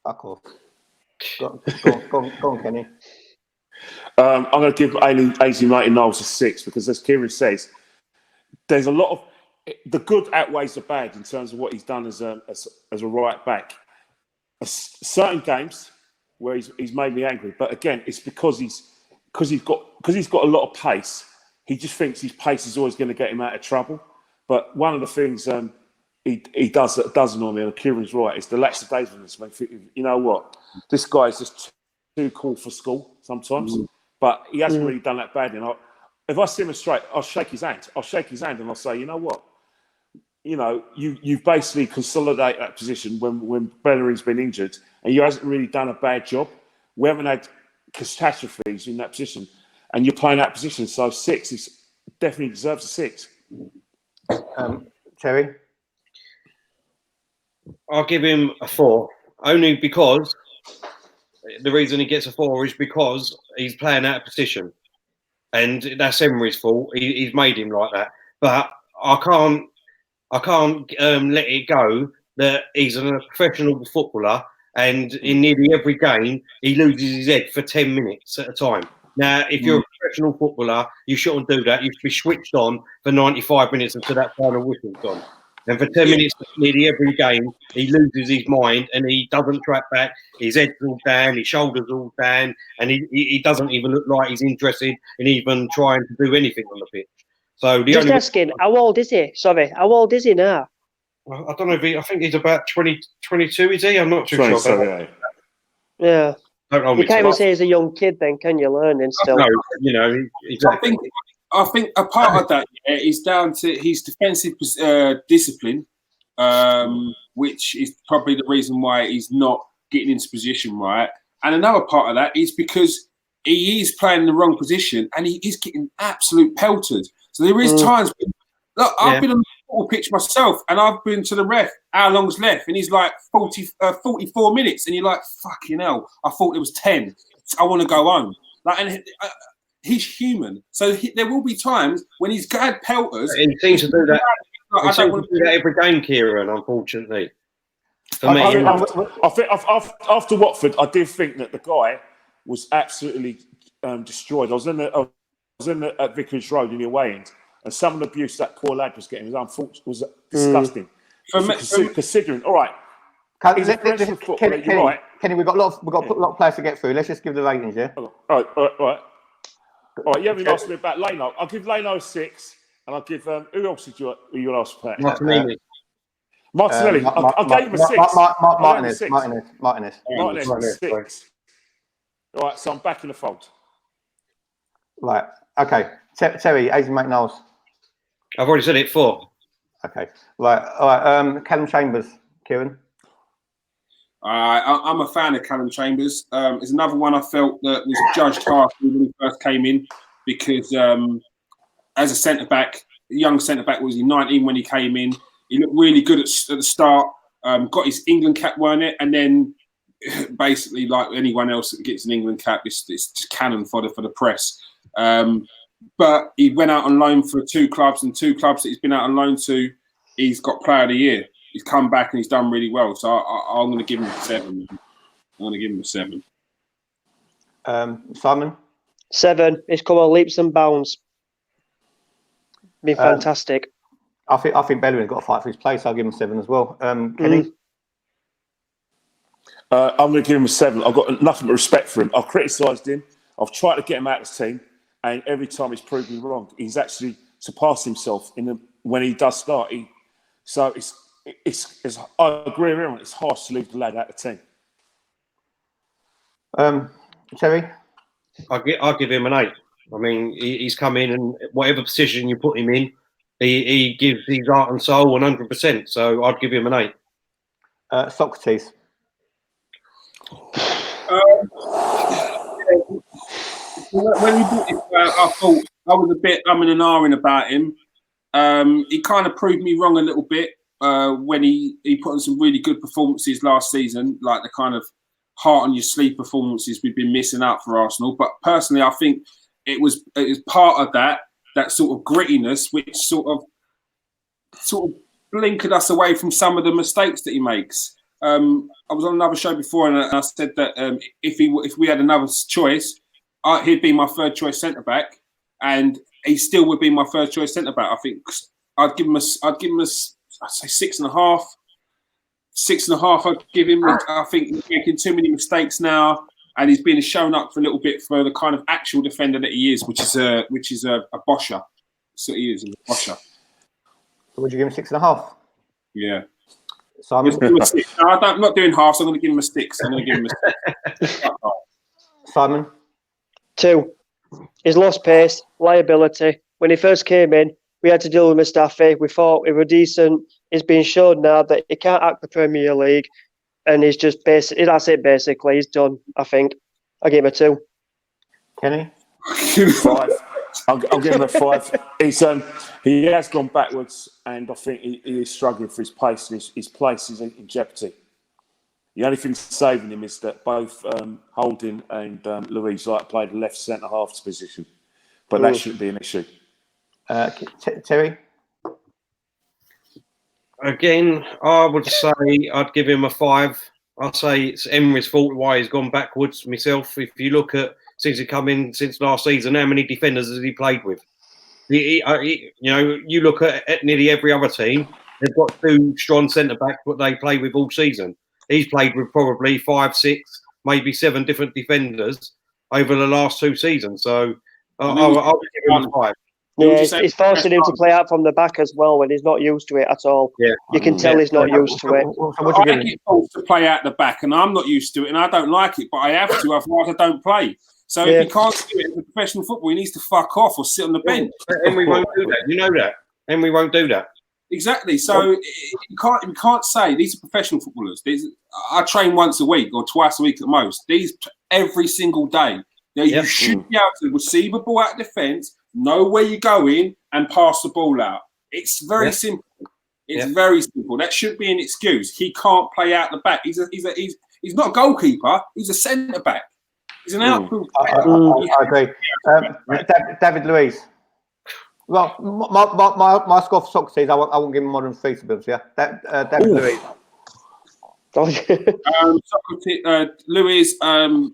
Fuck off. Go on, Kenny. I'm going to give Ainsley Maitland-Niles a 6 because, as Kieran says, there's a lot of the good outweighs the bad in terms of what he's done as a right back. Certain games where he's made me angry, but again, it's because he's got a lot of pace. He just thinks his pace is always going to get him out of trouble. But one of the things he does that does annoy me, and Kieran's right, is the lackadaisicalness. You know what? This guy is just too cool for school sometimes. But he hasn't really done that badly. And if I see him straight, I'll shake his hand. And I'll say, you know what? You know, you've basically consolidated that position when Bellerin's been injured, and you hasn't really done a bad job. We haven't had catastrophes in that position, and you're playing that position. So 6 is definitely deserves a 6. Terry? I'll give him a 4, only because the reason he gets a 4 is because he's playing out of position, and that's Emery's fault. He's made him like that. But I can't let it go that he's a professional footballer, and in nearly every game he loses his head for 10 minutes at a time. Now, if you're a professional footballer, you shouldn't do that. You should be switched on for 95 minutes until that final whistle's gone. And for 10 minutes, nearly every game, he loses his mind and he doesn't track back. His head's all down, his shoulders all down, and he doesn't even look like he's interested in even trying to do anything on the pitch. So just asking, how old is he? Sorry, how old is he now? I don't know if I think he's about 22, is he? I'm not too sure. Yeah. Don't you can't even say he's a young kid then, can you? Learning still. No, you know, exactly. I think a part of that is down to his defensive discipline, which is probably the reason why he's not getting into position right. And another part of that is because he is playing in the wrong position and he's getting absolute pelted. So there is times, look, I've been on the football pitch myself and I've been to the ref, how long's left? And he's like 44 minutes. And you're like, fucking hell, I thought it was 10. I want to go home. Like, and he's human. So there will be times when he's had pelters. He seems to do that. I don't want to do that every game, Kieran, unfortunately. For me, I think after Watford, I did think that the guy was absolutely destroyed. I was at Vicarage Road in the away end, and some of the abuse that poor lad was getting was disgusting. Considering, all right, Kenny, we've got a lot of players to get through. Let's just give the ratings, yeah. All right. You haven't asked me about Leno. I'll give Leno a 6, and I'll give who else did you ask for? Martinelli. I gave him a 6. Martinez 6. All right, so I'm back in the fold. Right. Okay. Terry, Aidan McNeils. I've already said it 4. Okay. Right. All right. Callum Chambers, Kieran. I'm a fan of Callum Chambers. It's another one I felt that was judged harshly when he first came in because as a centre-back, young centre-back, was he 19 when he came in? He looked really good at the start, got his England cap, weren't it? And then basically, like anyone else that gets an England cap, it's just cannon fodder for the press. But he went out on loan for 2 clubs, and 2 clubs that he's been out on loan to, he's got Player of the Year. He's come back and he's done really well. So I'm going to give him a 7. I'm going to give him a 7. Simon? 7. He's come on leaps and bounds. Been fantastic. I think Bellerin's got to fight for his place. I'll give him 7 as well. Kenny? I'm going to give him a 7. I've got nothing but respect for him. I've criticised him. I've tried to get him out of the team, and every time he's proved me wrong. He's actually surpassed himself when he does start. I agree with everyone. It's harsh to leave the lad out of the team. Terry? I'll give him an 8. I mean, he's come in, and whatever position you put him in, he gives his heart and soul 100%. So I'd give him an 8. Socrates? When he bought it, I thought I was a bit umming and ahhing about him. He kind of proved me wrong a little bit when he put on some really good performances last season, like the kind of heart on your sleeve performances we've been missing out for Arsenal. But personally, I think it was part of that sort of grittiness, which sort of blinkered us away from some of the mistakes that he makes. I was on another show before, and I said that if we had another choice, he'd be my third choice centre back, and he still would be my third choice centre back. I think I'd give him a. I'd say 6.5. 6.5. I'd give him. I think he's making too many mistakes now, and he's been shown up for a little bit for the kind of actual defender that he is, which is a bosher. So he is a bosher. Would you give him 6.5? Yeah. Simon? Give him a 6. No, I'm not doing halves. I'm going to give him a 6. I'm going to give him a 6. Simon? 2. He's lost pace, liability. When he first came in, we had to deal with Mustafi. We thought we were decent. He's been shown now that he can't act the Premier League, and he's just basically, that's it basically. He's done, I think. I'll give him a 2. Kenny? 5. I'll give him a 5. He has gone backwards, and I think he is struggling for his pace, and his place is in jeopardy. The only thing saving him is that both Holding and Louise like played the left centre half position, but that shouldn't be an issue. Terry? Again, I would say I'd give him a 5. I'd say it's Emery's fault why he's gone backwards myself. If you look at since he come in since last season, how many defenders has he played with? You look at nearly every other team, they've got 2 strong centre backs, but they play with all season. He's played with probably 5, 6, maybe 7 different defenders over the last 2 seasons. So I'll give him a 5. Yeah, it's forcing him to play out from the back as well when he's not used to it at all. Yeah. You can tell he's not used to it. I get told to play out the back, and I'm not used to it, and I don't like it, but I have to, otherwise I don't play. So if he can't do it in professional football, he needs to fuck off or sit on the bench. Emery won't do that. You know that. Emery won't do that. Exactly. So you can't say these are professional footballers. I train once a week or twice a week at most. These every single day. You should be able to receive a ball out of defence, know where you're going, and pass the ball out. It's very simple. It's very simple. That should be an excuse. He can't play out the back. He's not a goalkeeper. He's a centre back. He's an outfield player. I agree. David Luiz. Well, my score for Socrates, I won't give him more than 3 to be honest. Yeah, David Luiz. Socrates, Luiz. I'm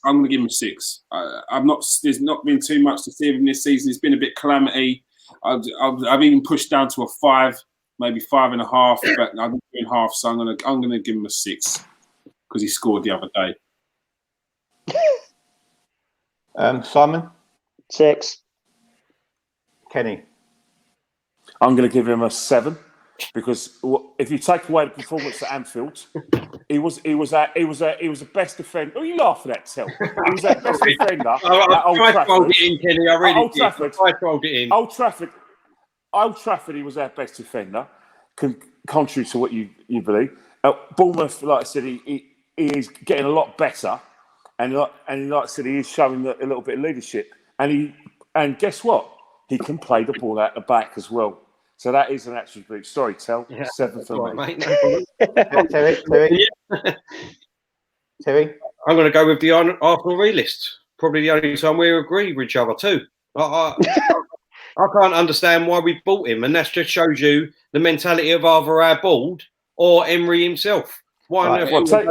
going to give him a 6. There's not been too much to see of him this season. It's been a bit calamity. I've even pushed down to a 5, maybe 5.5, but I'm doing half, so I'm going to give him a 6 because he scored the other day. Simon? 6. Kenny? I'm going to give him a 7 because if you take away the performance at Anfield, he was the best defender. Oh, you laugh at that, Tel. He was our best defender at Old Trafford. Kenny, I really Old Trafford. I rolled it in. Old Trafford, he was our best defender, contrary to what you believe. Bournemouth, like I said, he is getting a lot better, and like I said, he is showing a little bit of leadership. And guess what? He can play the ball out the back as well. So that is an attribute. Sorry, Tel. 7 for me. Terry? I'm going to go with the Arsenal realist. Probably the only time we agree with each other too. I can't understand why we bought him, and that just shows you the mentality of either our board or Emery himself. Why? It was a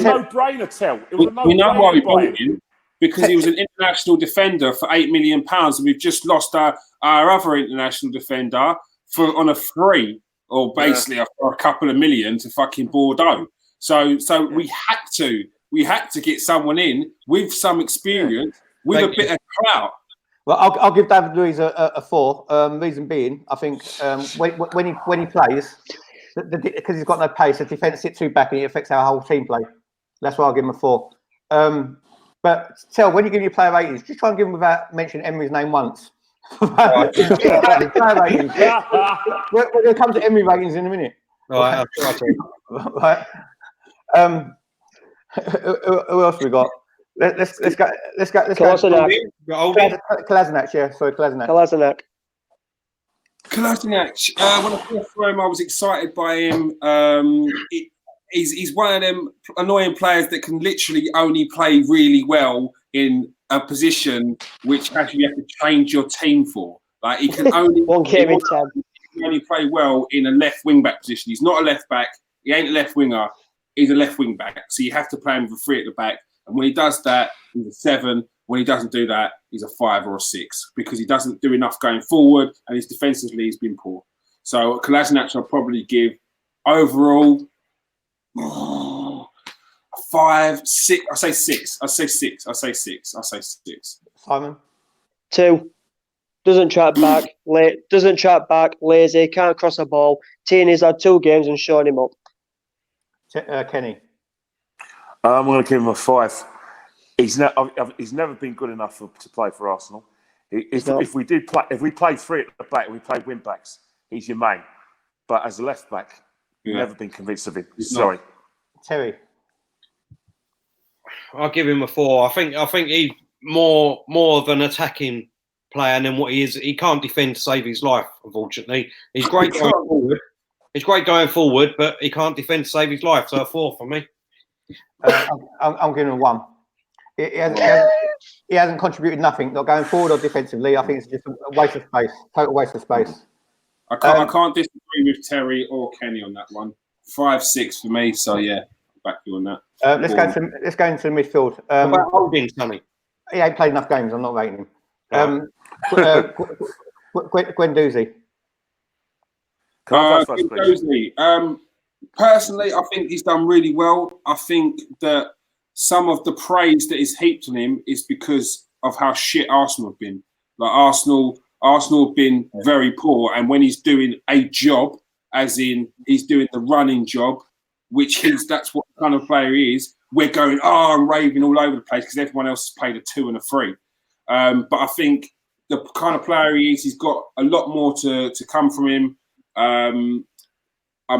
no-brainer, Tel. We know why we bought him. Because he was an international defender for £8 million, and we've just lost our other international defender on a free, or basically for a couple of million to fucking Bordeaux. So we had to get someone in with some experience, with a bit of clout. Well, I'll give David Luiz a 4. Reason being, I think when he plays, because he's got no pace, the defence sits too back and it affects our whole team play. That's why I'll give him a 4. But Tel, when you give your player ratings, just try and give them without mentioning Emery's name once. Player ratings. We're going to come to Emery ratings in a minute. All right, I'll try to. Right. Who else we got? Let's go. Kolasinac. Kolasinac, yeah. Sorry, Kolasinac. Kolasinac. When I first saw him, I was excited by him. He's one of them annoying players that can literally only play really well in a position which actually you have to change your team for. Like he can only only play well in a left wing back position. He's not a left back. He ain't a left winger. He's a left wing back. So you have to play him with a 3 at the back. And when he does that, he's a 7. When he doesn't do that, he's a 5 or a 6 because he doesn't do enough going forward and his defensively he's been poor. So Kolasinac I'll probably give overall 5, 6. I say 6. I say 6. I say 6. I say 6. Simon? 2. Doesn't track back, lazy, can't cross a ball. Tierney's had 2 games and shown him up. Kenny? I'm going to give him a 5. He's never been good enough to play for Arsenal. If we played 3 at the back and we played wing backs, he's your main. But as a left back, never been convinced of him. Sorry, Terry. I'll give him a 4. I think he's more of an attacking player than what he is. He can't defend to save his life, unfortunately. He's great going forward. He's great going forward, but he can't defend to save his life. So a 4 for me. I'm giving him 1. He hasn't contributed nothing, not going forward or defensively. I think it's just a waste of space, total waste of space. I can't disagree with Terry or Kenny on that one. 5, 6 for me. So yeah, I'll back you on that. Let's go into the midfield. What about Holding, Sonny? He ain't played enough games. I'm not rating him. Guendouzi. Personally, I think he's done really well. I think that some of the praise that is heaped on him is because of how shit Arsenal have been. Like Arsenal have been very poor, and when he's doing a job, as in he's doing the running job, that's what kind of player he is. We're going and raving all over the place because everyone else has played a 2 and a 3. But I think the kind of player he is, he's got a lot more to come from him. I'm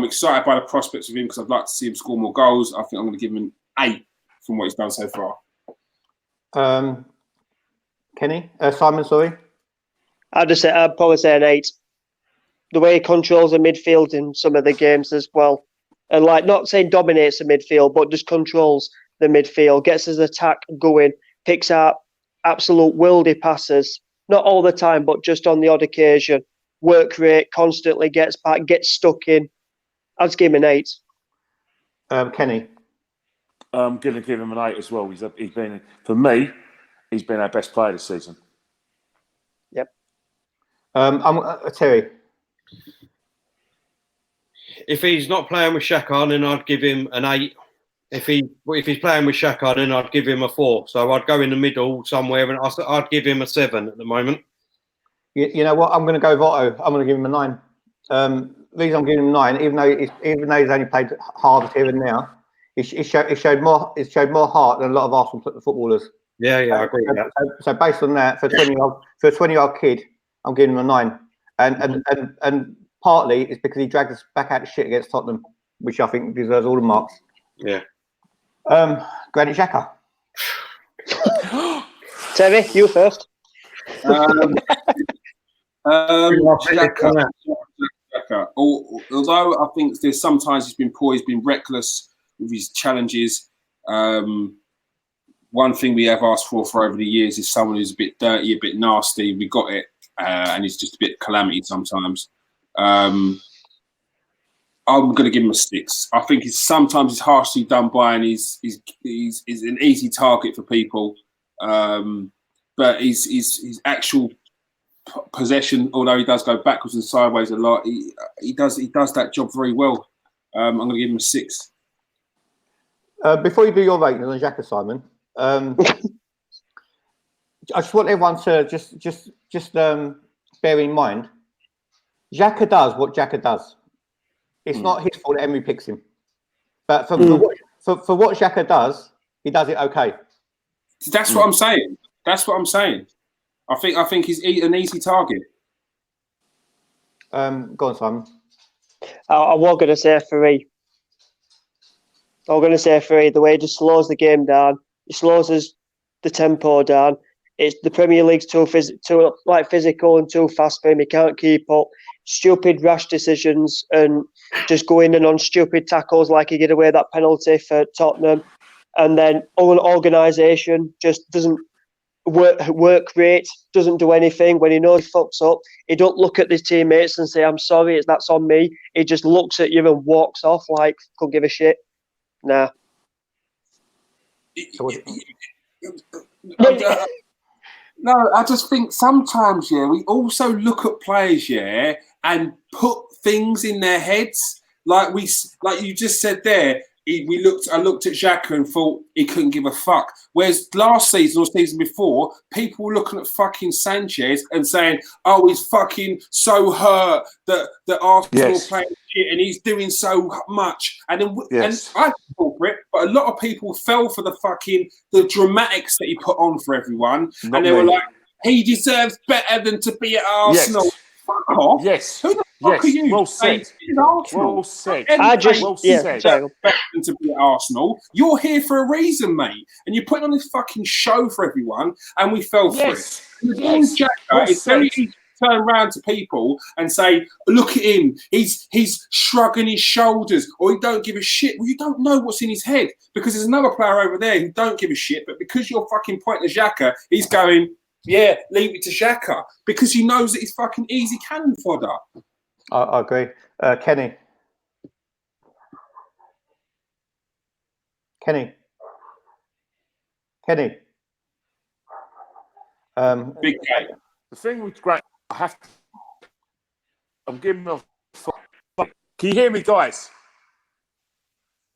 excited by the prospects of him because I'd like to see him score more goals. I think I'm going to give him an 8 from what he's done so far. Simon, sorry. I'd probably say an 8. The way he controls the midfield in some of the games as well. And not saying dominates the midfield, but just controls the midfield, gets his attack going, picks out absolute worldy passes. Not all the time, but just on the odd occasion. Work rate, constantly gets back, gets stuck in. I'd give him an 8. Kenny? I'm going to give him an 8 as well. He's been, for me, he's been our best player this season. Yep. I'm Terry. If he's not playing with Xhaka, then I'd give him an 8. If he's playing with Xhaka, then I'd give him a 4. So I'd go in the middle somewhere, and I'd give him a 7 at the moment. You know what? I'm going to go Votto. I'm going to give him a 9. The reason I'm giving him 9, even though he's only played hard here and now, he showed more heart than a lot of Arsenal footballers. Yeah, I agree with that. So based on that, for a 20-year-old kid, I'm giving him a 9, and partly it's because he dragged us back out of shit against Tottenham, which I think deserves all the marks. Yeah. Granit Xhaka. Terry, you first. Xhaka. Although I think there's sometimes he's been poor, he's been reckless with his challenges. One thing we have asked for over the years is someone who's a bit dirty, a bit nasty. We got it, and he's just a bit calamity sometimes. I'm going to give him a 6. I think sometimes he's harshly done by, and he's an easy target for people. But his actual possession, although he does go backwards and sideways a lot, he does that job very well. I'm going to give him a 6. Before you do your rating on Xhaka, Simon, I just want everyone to just bear in mind, Xhaka does what Xhaka does. It's not his fault that Emery picks him. But for what Xhaka does, he does it okay. That's what I'm saying. I think he's an easy target. Go on, Simon. I was going to say 3. The way he just slows the game down. He slows the tempo down. It's the Premier League's too physical and too fast for him. He can't keep up. Stupid, rash decisions and just going in on stupid tackles like he did away that penalty for Tottenham. And then organisation just doesn't work rate, doesn't do anything. When he knows he fucks up, he don't look at his teammates and say, I'm sorry, that's on me. He just looks at you and walks off like, couldn't give a shit. Nah. No, I just think sometimes, we also look at players, and put things in their heads. Like you just said there, I looked at Xhaka and thought he couldn't give a fuck. Whereas last season or season before, people were looking at fucking Sanchez and saying, "Oh, he's fucking so hurt that Arsenal playing shit and he's doing so much." And then and I fall for it, but a lot of people fell for the dramatics that he put on for everyone, and they were like, "He deserves better than to be at Arsenal." Yes. Fuck off. Yes. Who the fuck are you? Well said. Arsenal. Well said. To be at Arsenal. You're here for a reason, mate. And you're putting on this fucking show for everyone, and we fell for it. Yes. It's very easy to turn around to people and say, "Look at him. He's shrugging his shoulders, or he don't give a shit." Well, you don't know what's in his head, because there's another player over there who don't give a shit, but because you're fucking pointing at Xhaka, he's going, "Yeah, leave it to Xhaka," because he knows that he's fucking easy cannon fodder. I agree. Kenny. Big K. The thing with Grant, I'm giving him a. Can you hear me, guys?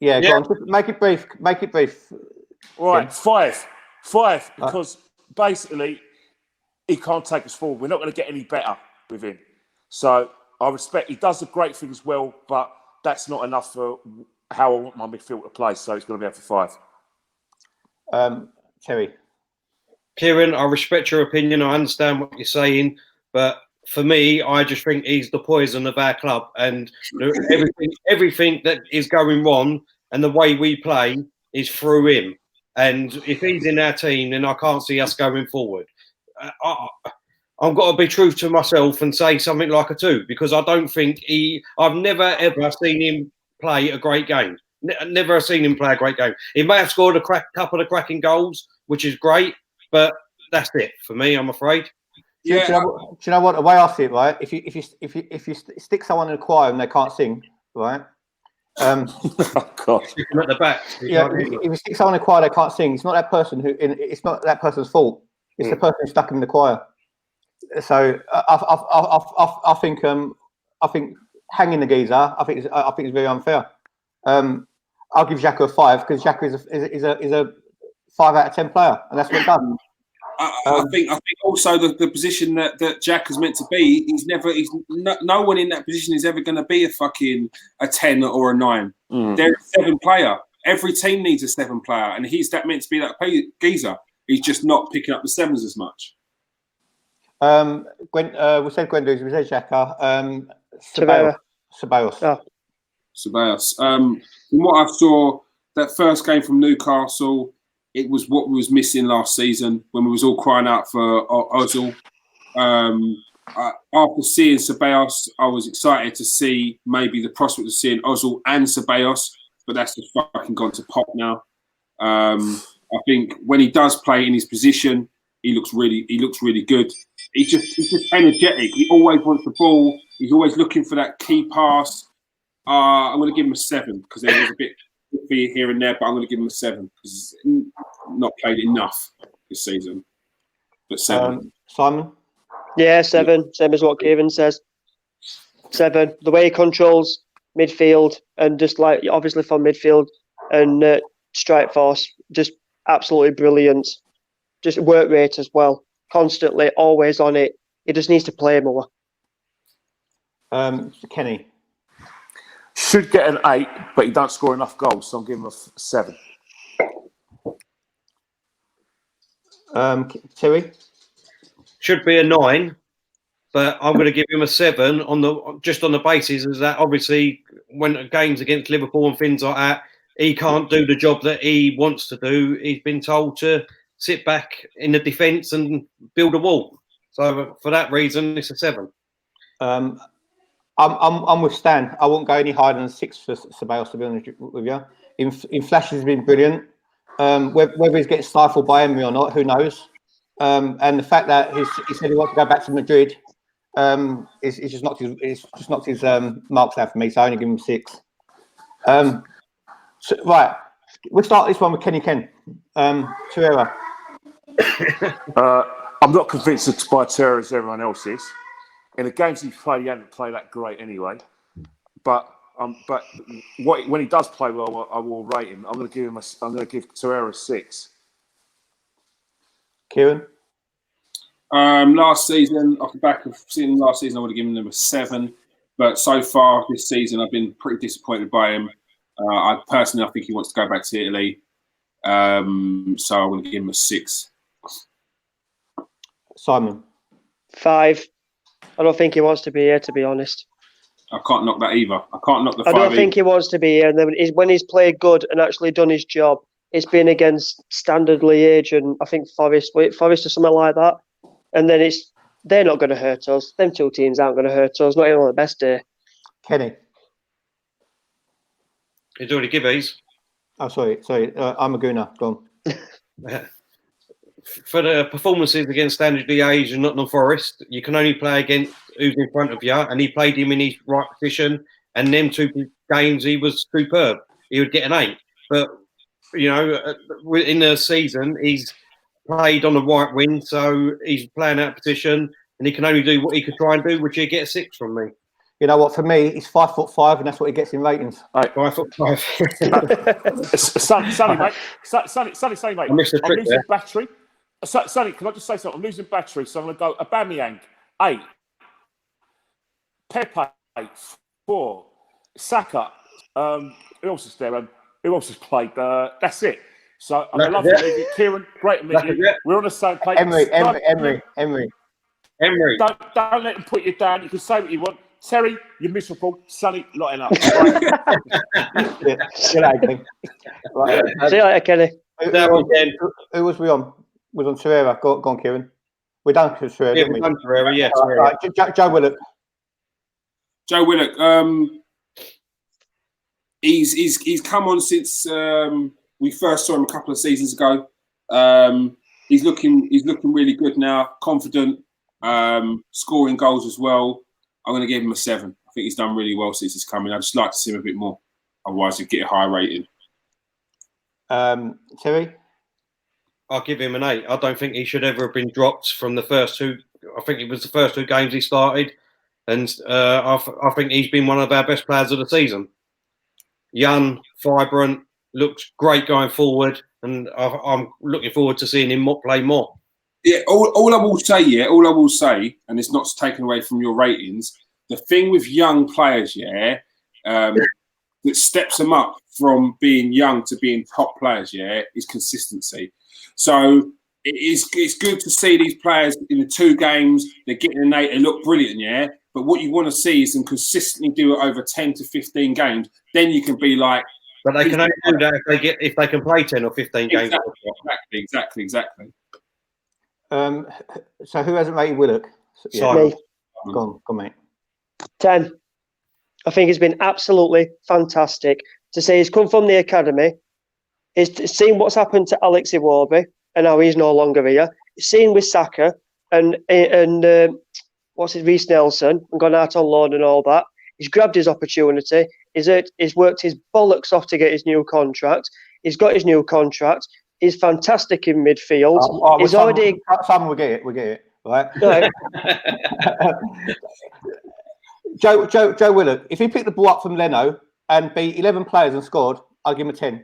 Yeah, go on. Just make it brief. All right, five, because basically he can't take us forward. We're not going to get any better with him. So I respect he does a great thing as well, but that's not enough for how I want my midfield to play. So it's going to be out for 5. Terry. Kieran, I respect your opinion. I understand what you're saying, but for me, I just think he's the poison of our club, and everything that is going wrong and the way we play is through him. And if he's in our team, then I can't see us going forward. I've got to be true to myself and say something like a 2, because I don't think I've never ever seen him play a great game. Never seen him play a great game. He may have scored a couple of cracking goals, which is great, but that's it for me, I'm afraid. Yeah. Do you know what? The way I see it, right? If you stick someone in a choir and they can't sing, right? Oh God! Stick them at the back. Yeah. If you stick someone in a choir they can't sing, it's not that person it's not that person's fault. It's the person who's stuck in the choir. So I think hanging the geezer, I think it's very unfair. I'll give Xhaka a 5 because Xhaka is a 5 out of 10 player, and that's what it does. I think also the position that Jack is meant to be, no one in that position is ever going to be a 10 or a 9. They're a 7 player. Every team needs a 7 player, and he's meant to be that geezer. He's just not picking up the 7s as much. We said Guendouzi, we said Xhaka. Ceballos. Ceballos. From what I saw, that first game from Newcastle, it was what we was missing last season when we was all crying out for Ozil. After seeing Ceballos, I was excited to see maybe the prospect of seeing Ozil and Ceballos, but that's just fucking gone to pot now. I think when he does play in his position, he looks really good. He's just energetic. He always wants the ball. He's always looking for that key pass. I'm going to give him a 7 because there was a bit here and there, but I'm going to give him a 7 because he's not played enough this season. But 7. Simon? Yeah, 7. Same as what Kieran says. 7. The way he controls midfield and just like obviously from midfield and strike force, just absolutely brilliant. Just work rate as well. Constantly, always on it. He just needs to play more. Kenny? Should get an 8, but he don't score enough goals, so I'm giving him a 7. Terry? Should be a 9, but I'm going to give him a 7 on the basis is that obviously when games against Liverpool and things like that, he can't do the job that he wants to do. He's been told to sit back in the defence and build a wall. So for that reason, it's a 7. I'm with Stan. I won't go any higher than 6 for Ceballos, to be honest with you. In flashes, he's been brilliant. Whether he's getting stifled by Emery or not, who knows? And the fact that he said he wants to go back to Madrid, it's just knocked his marks out for me. So I only give him 6. Right, we'll start this one with Kenny Ken. Torreira. I'm not convinced by Terror as everyone else is. In the games he's played, he hasn't played that great anyway. But when he does play well, I will rate him. I'm going to give Terror a 6. Kieran? Last season, off the back of seeing last season, I would have given him a 7. But so far this season, I've been pretty disappointed by him. I think he wants to go back to Italy. So I'm going to give him a 6. Simon? 5. I don't think he wants to be here, to be honest. I can't knock that either. I can't knock the 5. I don't think he wants to be here. And then when he's played good and actually done his job, it's been against Standard Liège and I think Forest or something like that. And then they're not going to hurt us. Them two teams aren't going to hurt us. Not even on the best day. Kenny? He's already given these. Oh, sorry. I'm a gooner. Go on. For the performances against Standard Liège and Nottingham Forest, you can only play against who's in front of you, and he played him in his right position. And them 2 games, he was superb. He would get an 8. But in the season, he's played on the right wing, so he's playing out of position, and he can only do what he could try and do, which he'd get a 6 from me. You know what? For me, he's 5'5", and that's what he gets in ratings. 5'5". Sonny, mate. Sonny, mate. I missed the I'm trick losing there. battery. Sonny, can I just say something? I'm losing battery, so I'm going to go Aubameyang, 8. Pepe, 4. Saka. Who else is there? Who else has played? That's it. So I love to leave it. Kieran, great to meet you. We're on the same page. Emery. Don't let them put you down. You can say what you want. Terry, you're miserable. Sonny, lighten up. Yeah. Good idea. Right. See you later, Kenny. Who was we on? Was on Torreira. Go on, Kieran. We're done with Torreira, Yeah, didn't we? we're done Torreira, yeah. Right. Joe Willock. Joe Willock. He's come on since we first saw him a couple of seasons ago. He's looking really good now. Confident, scoring goals as well. I'm going to give him a 7. I think he's done really well since he's come in. I'd just like to see him a bit more. Otherwise, he'd get a high rating. Terry? I'll give him an 8. I don't think he should ever have been dropped from the first 2. I think it was the first 2 games he started. And I think he's been one of our best players of the season. Young, vibrant, looks great going forward. And I'm looking forward to seeing him play more. Yeah, all I will say, and it's not taken away from your ratings, the thing with young players, that steps them up from being young to being top players, is consistency. So it's good to see these players in the 2 games, they're getting an 8, they look brilliant, but what you want to see is them consistently do it over 10 to 15 games, then you can be like... But they can only do that if they can play 10 or 15 games. Exactly. So who hasn't rated Willock? Me. Go on, mate. 10. I think it's been absolutely fantastic to say he's come from the academy. He's seen what's happened to Alex Iwobi and how he's no longer here. He's seen with Saka and Reece Nelson and gone out on loan and all that. He's grabbed his opportunity. He's worked his bollocks off to get his new contract. He's got his new contract. He's fantastic in midfield. He's already... Simon, we get it, right? Right. Joe Willock, if he picked the ball up from Leno and beat 11 players and scored, I'll give him a 10.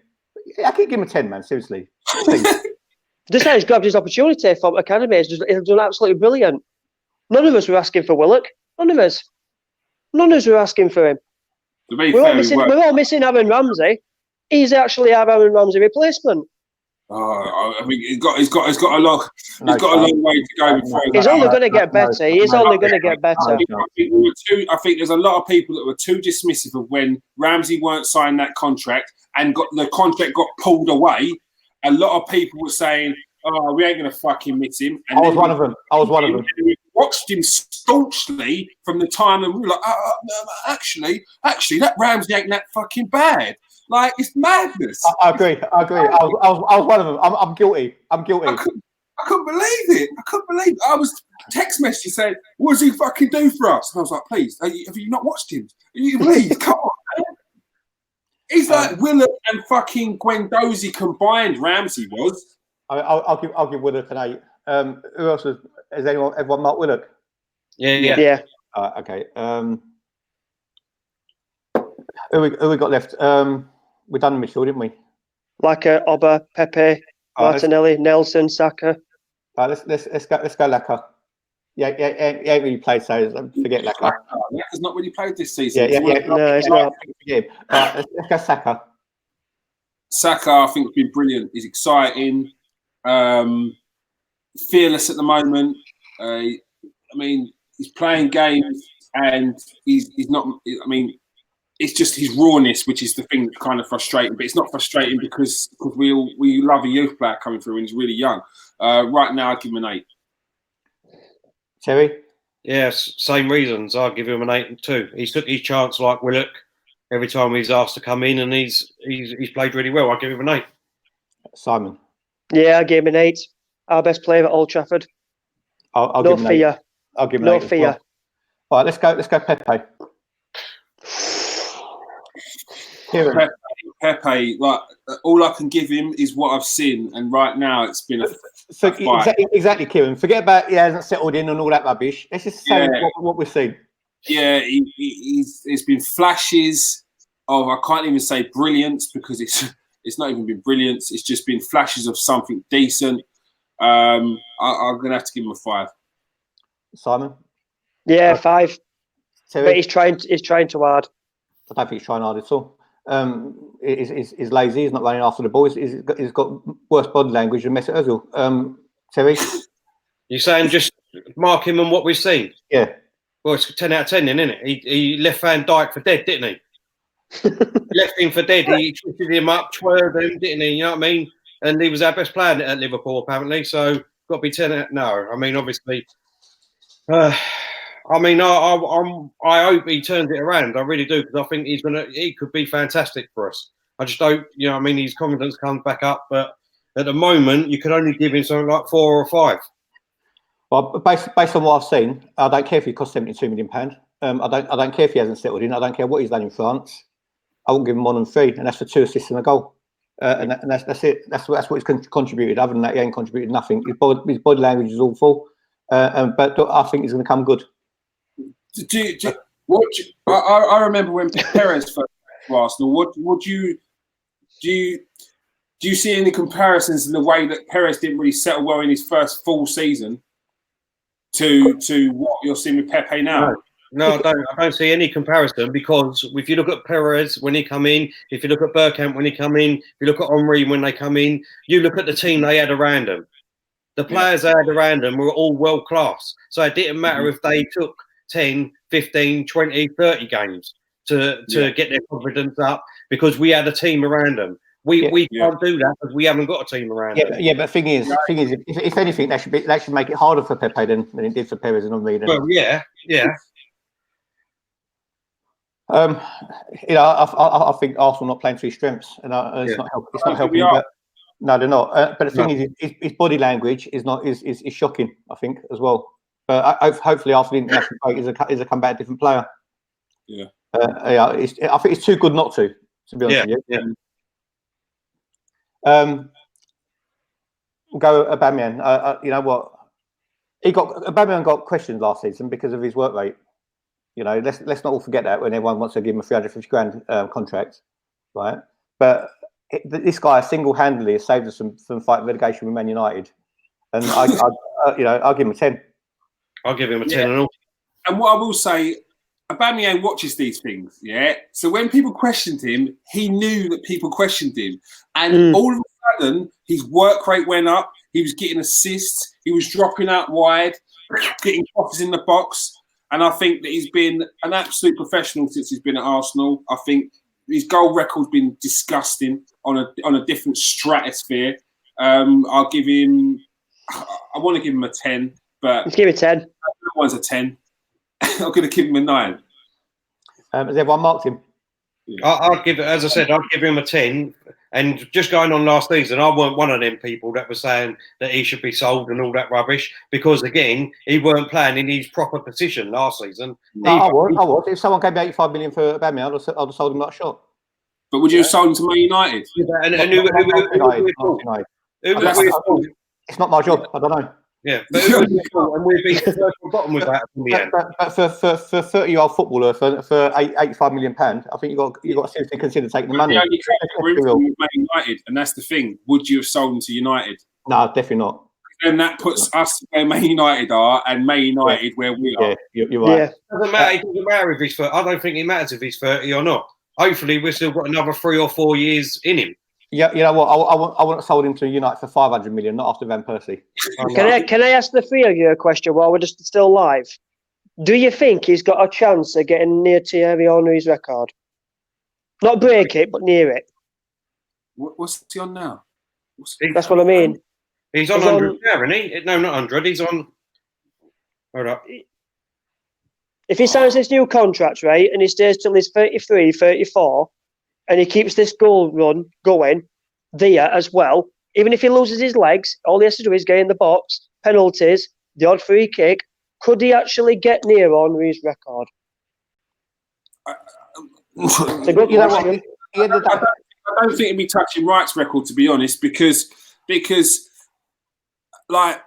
I could give him a 10, man, seriously. This guy's grabbed his opportunity from academy. He's done absolutely brilliant. None of us were asking for Willock. None of us were asking for him. We're all missing Aaron Ramsey. He's actually our Aaron Ramsey replacement. I mean, he's got a long way to go before. He's only going to get better. He's only going to get better. I think there's a lot of people that were too dismissive of when Ramsey weren't signing that contract and the contract got pulled away. A lot of people were saying, "Oh, we ain't going to fucking miss him." And I was one of them. We watched him staunchly from the time, and we were like, "Actually, that Ramsey ain't that fucking bad." Like, it's madness. I agree. I was one of them. I'm guilty. I couldn't believe it. I was text messaging saying, "What does he fucking do for us?" And I was like, "Please, have you not watched him? Please, come on, man." He's like Willock and fucking Guendouzi combined. Ramsey was. I'll give Willock an 8. Who else has everyone marked Willock? Yeah. Okay. Who we got left? We done midfield, didn't we? Laka, Oba, Pepe, Martinelli, Nelson, Saka. Let's go Laka. Yeah, he ain't really played, so forget Laka. Laka's not really played this season. No, it's not. Let's go Saka. Saka, I think, has been brilliant. He's exciting, fearless at the moment. I mean, he's playing games and he's not. I mean, it's just his rawness, which is the thing that's kind of frustrating. But it's not frustrating because we love a youth player coming through and he's really young. Right now, I'd give him an 8. Terry? Yes, same reasons. I'll give him an 8 too. He took his chance like Willock every time he's asked to come in, and he's played really well. I'll give him an 8. Simon? Yeah, I gave him an 8. Our best player at Old Trafford. I'll No give him an 8. fear. I'll give him No an 8 as fear. well. All right, let's go Pepe. Kieran? Pepe, like all I can give him is what I've seen, and right now it's been a So fight. exactly, Kieran. Forget about he hasn't settled in and all that rubbish. Let's just say what we've seen. Yeah, it's been flashes of, I can't even say brilliance because it's not even been brilliance. It's just been flashes of something decent. I'm gonna have to give him a 5. Simon? Yeah, 5. Terry? But he's trying too hard. I don't think he's trying hard at all. He's lazy. He's not running after the ball. He's got worse body language than Mesut Ozil. Terry? You're saying just mark him on what we've seen? Yeah. Well, it's 10 out of 10 then, isn't it? He left Van Dijk for dead, didn't he? He left him for dead. He twisted him up, twirled him, didn't he? You know what I mean? And he was our best player at Liverpool, apparently. So, got to be 10 out. No, I mean, obviously. I mean, I hope he turns it around. I really do, because I think he could be fantastic for us. I just hope, you know, I mean, his confidence comes back up. But at the moment, you can only give him something like 4 or 5. Well, based on what I've seen, I don't care if he costs £72 million. I don't care if he hasn't settled in. I don't care what he's done in France. I won't give him more than 3, and that's for 2 assists and a goal. And that's it. That's what he's contributed. Other than that, he ain't contributed nothing. His body language is awful, but I think he's going to come good. I remember when Perez first came to Arsenal. Do you see any comparisons in the way that Perez didn't really settle well in his first full season to what you're seeing with Pepe now? No, I don't see any comparison, because if you look at Perez when he come in, if you look at Bergkamp when he come in, if you look at Henry when they come in, you look at the team they had around them. The players they had around them were all world class. So it didn't matter if they took 10, 15, 20, 30 games to get their confidence up, because we had a team around them. We can't do that because we haven't got a team around them. Yeah, but thing is, if anything, that should make it harder for Pepe than it did for Perez and Henry. Well, yeah. You know, I think Arsenal not playing to his strengths, and it's not helping. But, no, they're not. But the thing is, his body language is shocking. I think as well. But hopefully, after the international break, he's a come back a different player. Yeah. I think it's too good not to be honest with you. We'll go Aubameyang. You know what? Aubameyang got questioned last season because of his work rate. You know, let's not all forget that when everyone wants to give him a 350 grand contract, right? But this guy single-handedly has saved us from fighting relegation with Man United, and I'll give him a 10. I'll give him a 10 and all. And what I will say, Aubameyang watches these things, yeah? So when people questioned him, he knew that people questioned him. And all of a sudden, his work rate went up. He was getting assists. He was dropping out wide, getting crosses in the box. And I think that he's been an absolute professional since he's been at Arsenal. I think his goal record's been disgusting on a different stratosphere. I want to give him a 10, but Let's give it 10. That one's a 10. I'm going to give him a 9. Has everyone marked him? I'll give it, as I said, I'll give him a 10. And just going on last season, I weren't one of them people that were saying that he should be sold and all that rubbish, because again, he weren't playing in his proper position last season. No, I was. If someone gave me 85 million for Aubameyang, I'd have sold him like a shot. But would you have sold him to Man United? And who Who would That's we the have thought? It's not my job. I don't know. Yeah, but who would we have thought? And we'd be first and bottom with that in the end. But for 30-year-old footballer for 85 million pound, I think you got to seriously consider taking the money. The only club we're in from Man United, and that's the thing. Would you have sold him to United? No, definitely not. And that puts us where Man United are, and Man United where we are. Yeah, you're right. Yeah. It doesn't matter if he's 30. I don't think it matters if he's 30 or not. Hopefully, we've still got another 3 or 4 years in him. Yeah, you know what? I wouldn't have sold him to United for 500 million, not after Van Persie. Can I ask the three of you a question while we're just still live? Do you think he's got a chance of getting near Thierry Henry's record? Not break it, but near it. What's he on now? That's what I mean. He's on He's 100 now, isn't he? No, not 100. He's on. Hold up. If he signs this new contract, right, and he stays till he's 33, 34, and he keeps this goal run going there as well, even if he loses his legs, all he has to do is get in the box, penalties, the odd free kick. Could he actually get near Henry's record? It's a good You know what? question. He ended up- I don't think he'd be touching Wright's record, to be honest, because like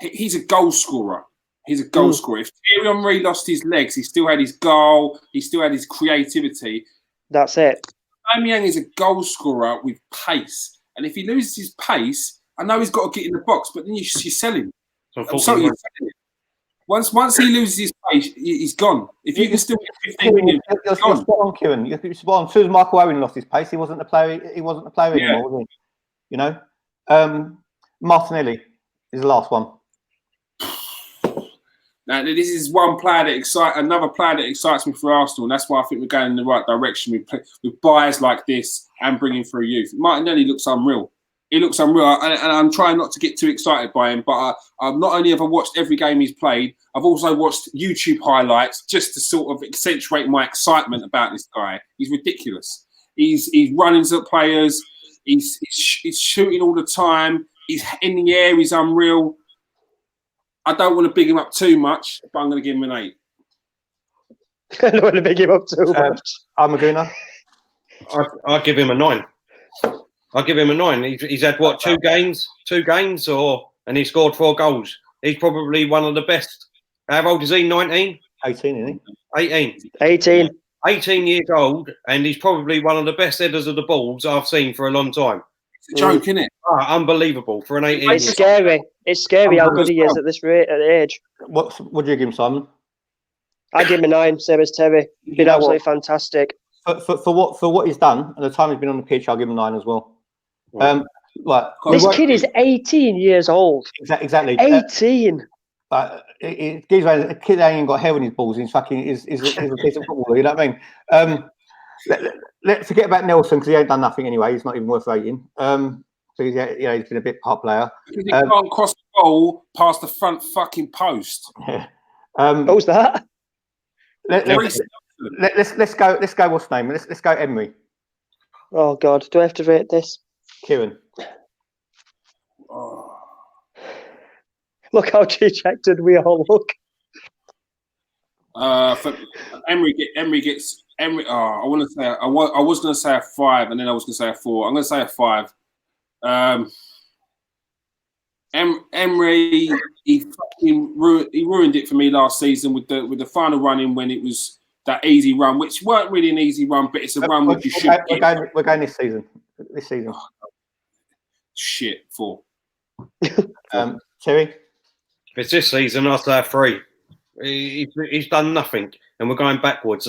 he's a goal scorer. He's a goal scorer. If Thierry Henry lost his legs, he still had his goal. He still had his creativity. That's it. Aubameyang is a goal scorer with pace, and if he loses his pace, I know he's got to get in the box, but then you sell him. I'm sorry, you're selling him. Once he loses his pace, he's gone. If you can still get 15 million, You're spot on, Kieran. You're spot on. As soon as Michael Owen lost his pace, he wasn't the player. He wasn't the player anymore, was he? You know, Martinelli is the last one. Now, this is one player that another player that excites me for Arsenal, and that's why I think we're going in the right direction with buys like this and bringing through youth. Martinelli looks unreal. He looks unreal, and I'm trying not to get too excited by him, but I've not only have I watched every game he's played, I've also watched YouTube highlights just to sort of accentuate my excitement about this guy. He's ridiculous. He's running to players. He's shooting all the time. He's in the air. He's unreal. I don't want to big him up too much, but I'm going to give him an 8. I don't want to big him up too much. I'm Maguna. I'll give him a 9. I'll give him a 9. He's had what, 2 games, and he scored 4 goals. He's probably one of the best. How old is he? 19? 18, isn't he? 18. 18. 18 years old, and he's probably one of the best headers of the balls I've seen for a long time. It's a joke, isn't it? Unbelievable for an 18. It's scary. It's scary how good he is at this rate, at the age. What do you give him, Simon? I give him a 9, same as Terry. Been know absolutely what? fantastic. For what he's done and the time he's been on the pitch, I'll give him a 9 as well. This kid is 18 years old. Exactly. 18. It gives a kid that ain't got hair in his balls. He's a decent footballer. You know what I mean? Let's forget about Nelson because he ain't done nothing anyway. He's not even worth rating. So he's been a bit part player. Because he can't cross the ball past the front fucking post. What was that? Let's go. What's his name? Let's go. Emery. Oh God, do I have to rate this? Kieran. Oh. Look how dejected we all look. For Emery gets. I want to say. I was going to say a 5, and then I was going to say a 4. I'm going to say a 5. Emery, he ruined it for me last season with the final run in when it was that easy run, which weren't really an easy run, but it's a run which you should get. We're going this season. Shit, 4. Terry. If it's this season, I'll say a 3. He's done nothing, and we're going backwards.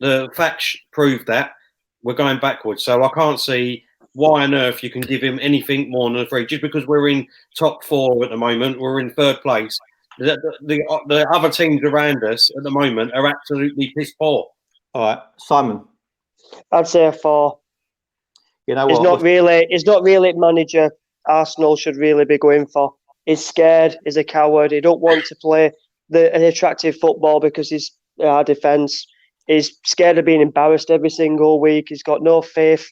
The facts prove that we're going backwards. So I can't see why on earth you can give him anything more than a 3. Just because we're in top 4 at the moment, we're in 3rd place. The other teams around us at the moment are absolutely piss poor. All right, Simon. I'd say a 4. You know It's what? not really manager Arsenal should really be going for. He's scared. He's a coward. He don't want to play an attractive football because he's our defence. He's scared of being embarrassed every single week. He's got no faith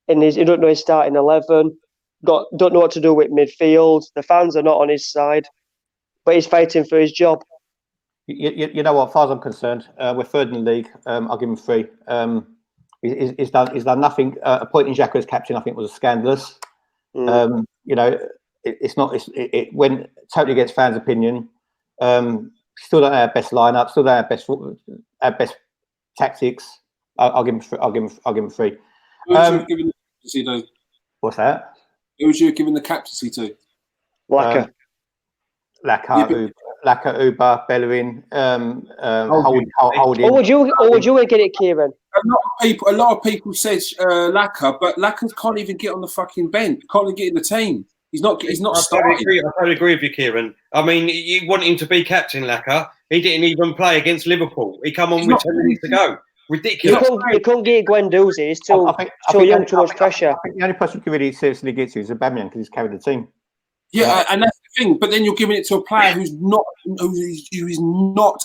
in he don't know his starting 11. Don't know what to do with midfield. The fans are not on his side, but he's fighting for his job. You know what? As far as I'm concerned, we're 3rd in the league. I'll give him 3. He's done nothing. Appointing Xhaka as captain, I think, was scandalous. You know, it's not. It went totally against fans' opinion. Still don't have best lineup. Still don't have best tactics. I'll give him. I'll give him 3. Who would you have given the captaincy to? What's that? Who would you have given the captaincy to? Laka. Laka, Uber, Bellerin, Holding. Or would you get it, Kieran? A lot of people said Laka, but Laka can't even get on the fucking bench. Can't even get in the team. He's not starting. I totally agree with you, Kieran. I mean, you want him to be captain, Laka. He didn't even play against Liverpool. He come on with 10 minutes to go. Ridiculous. You couldn't get Guendouzi. He's too young, too much pressure. I think the only person who can really seriously get to is Aubameyang because he's carried the team. Yeah, and that's the thing. But then you're giving it to a player who is not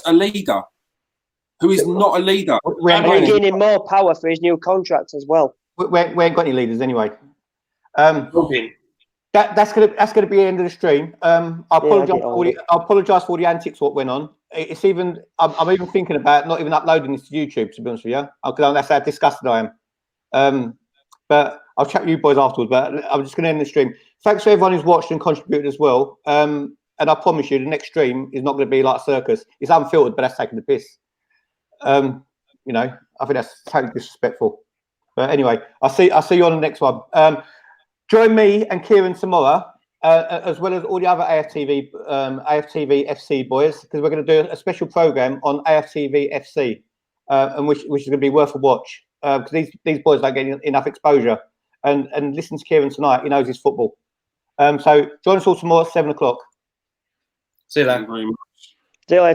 a leader. Who is not a leader. And you're gaining more power for his new contract as well. We ain't got any leaders anyway. That's gonna be the end of the stream. I apologise for all the antics what went on. It's even I'm even thinking about not even uploading this to YouTube, to be honest with you, because that's how disgusted I am. But I'll chat with you boys afterwards. But I'm just going to end the stream. Thanks to everyone who's watched and contributed as well. And I promise you, the next stream is not going to be like a circus. It's unfiltered, but that's taking the piss. You know, I think that's totally disrespectful. But anyway, I'll see you on the next one. Join me and Kieran tomorrow, as well as all the other AFTV FC boys, because we're going to do a special program on AFTV FC, and which is going to be worth a watch, because these boys don't get enough exposure. And listen to Kieran tonight; he knows his football. So join us all tomorrow at 7 o'clock. See you later. See you later.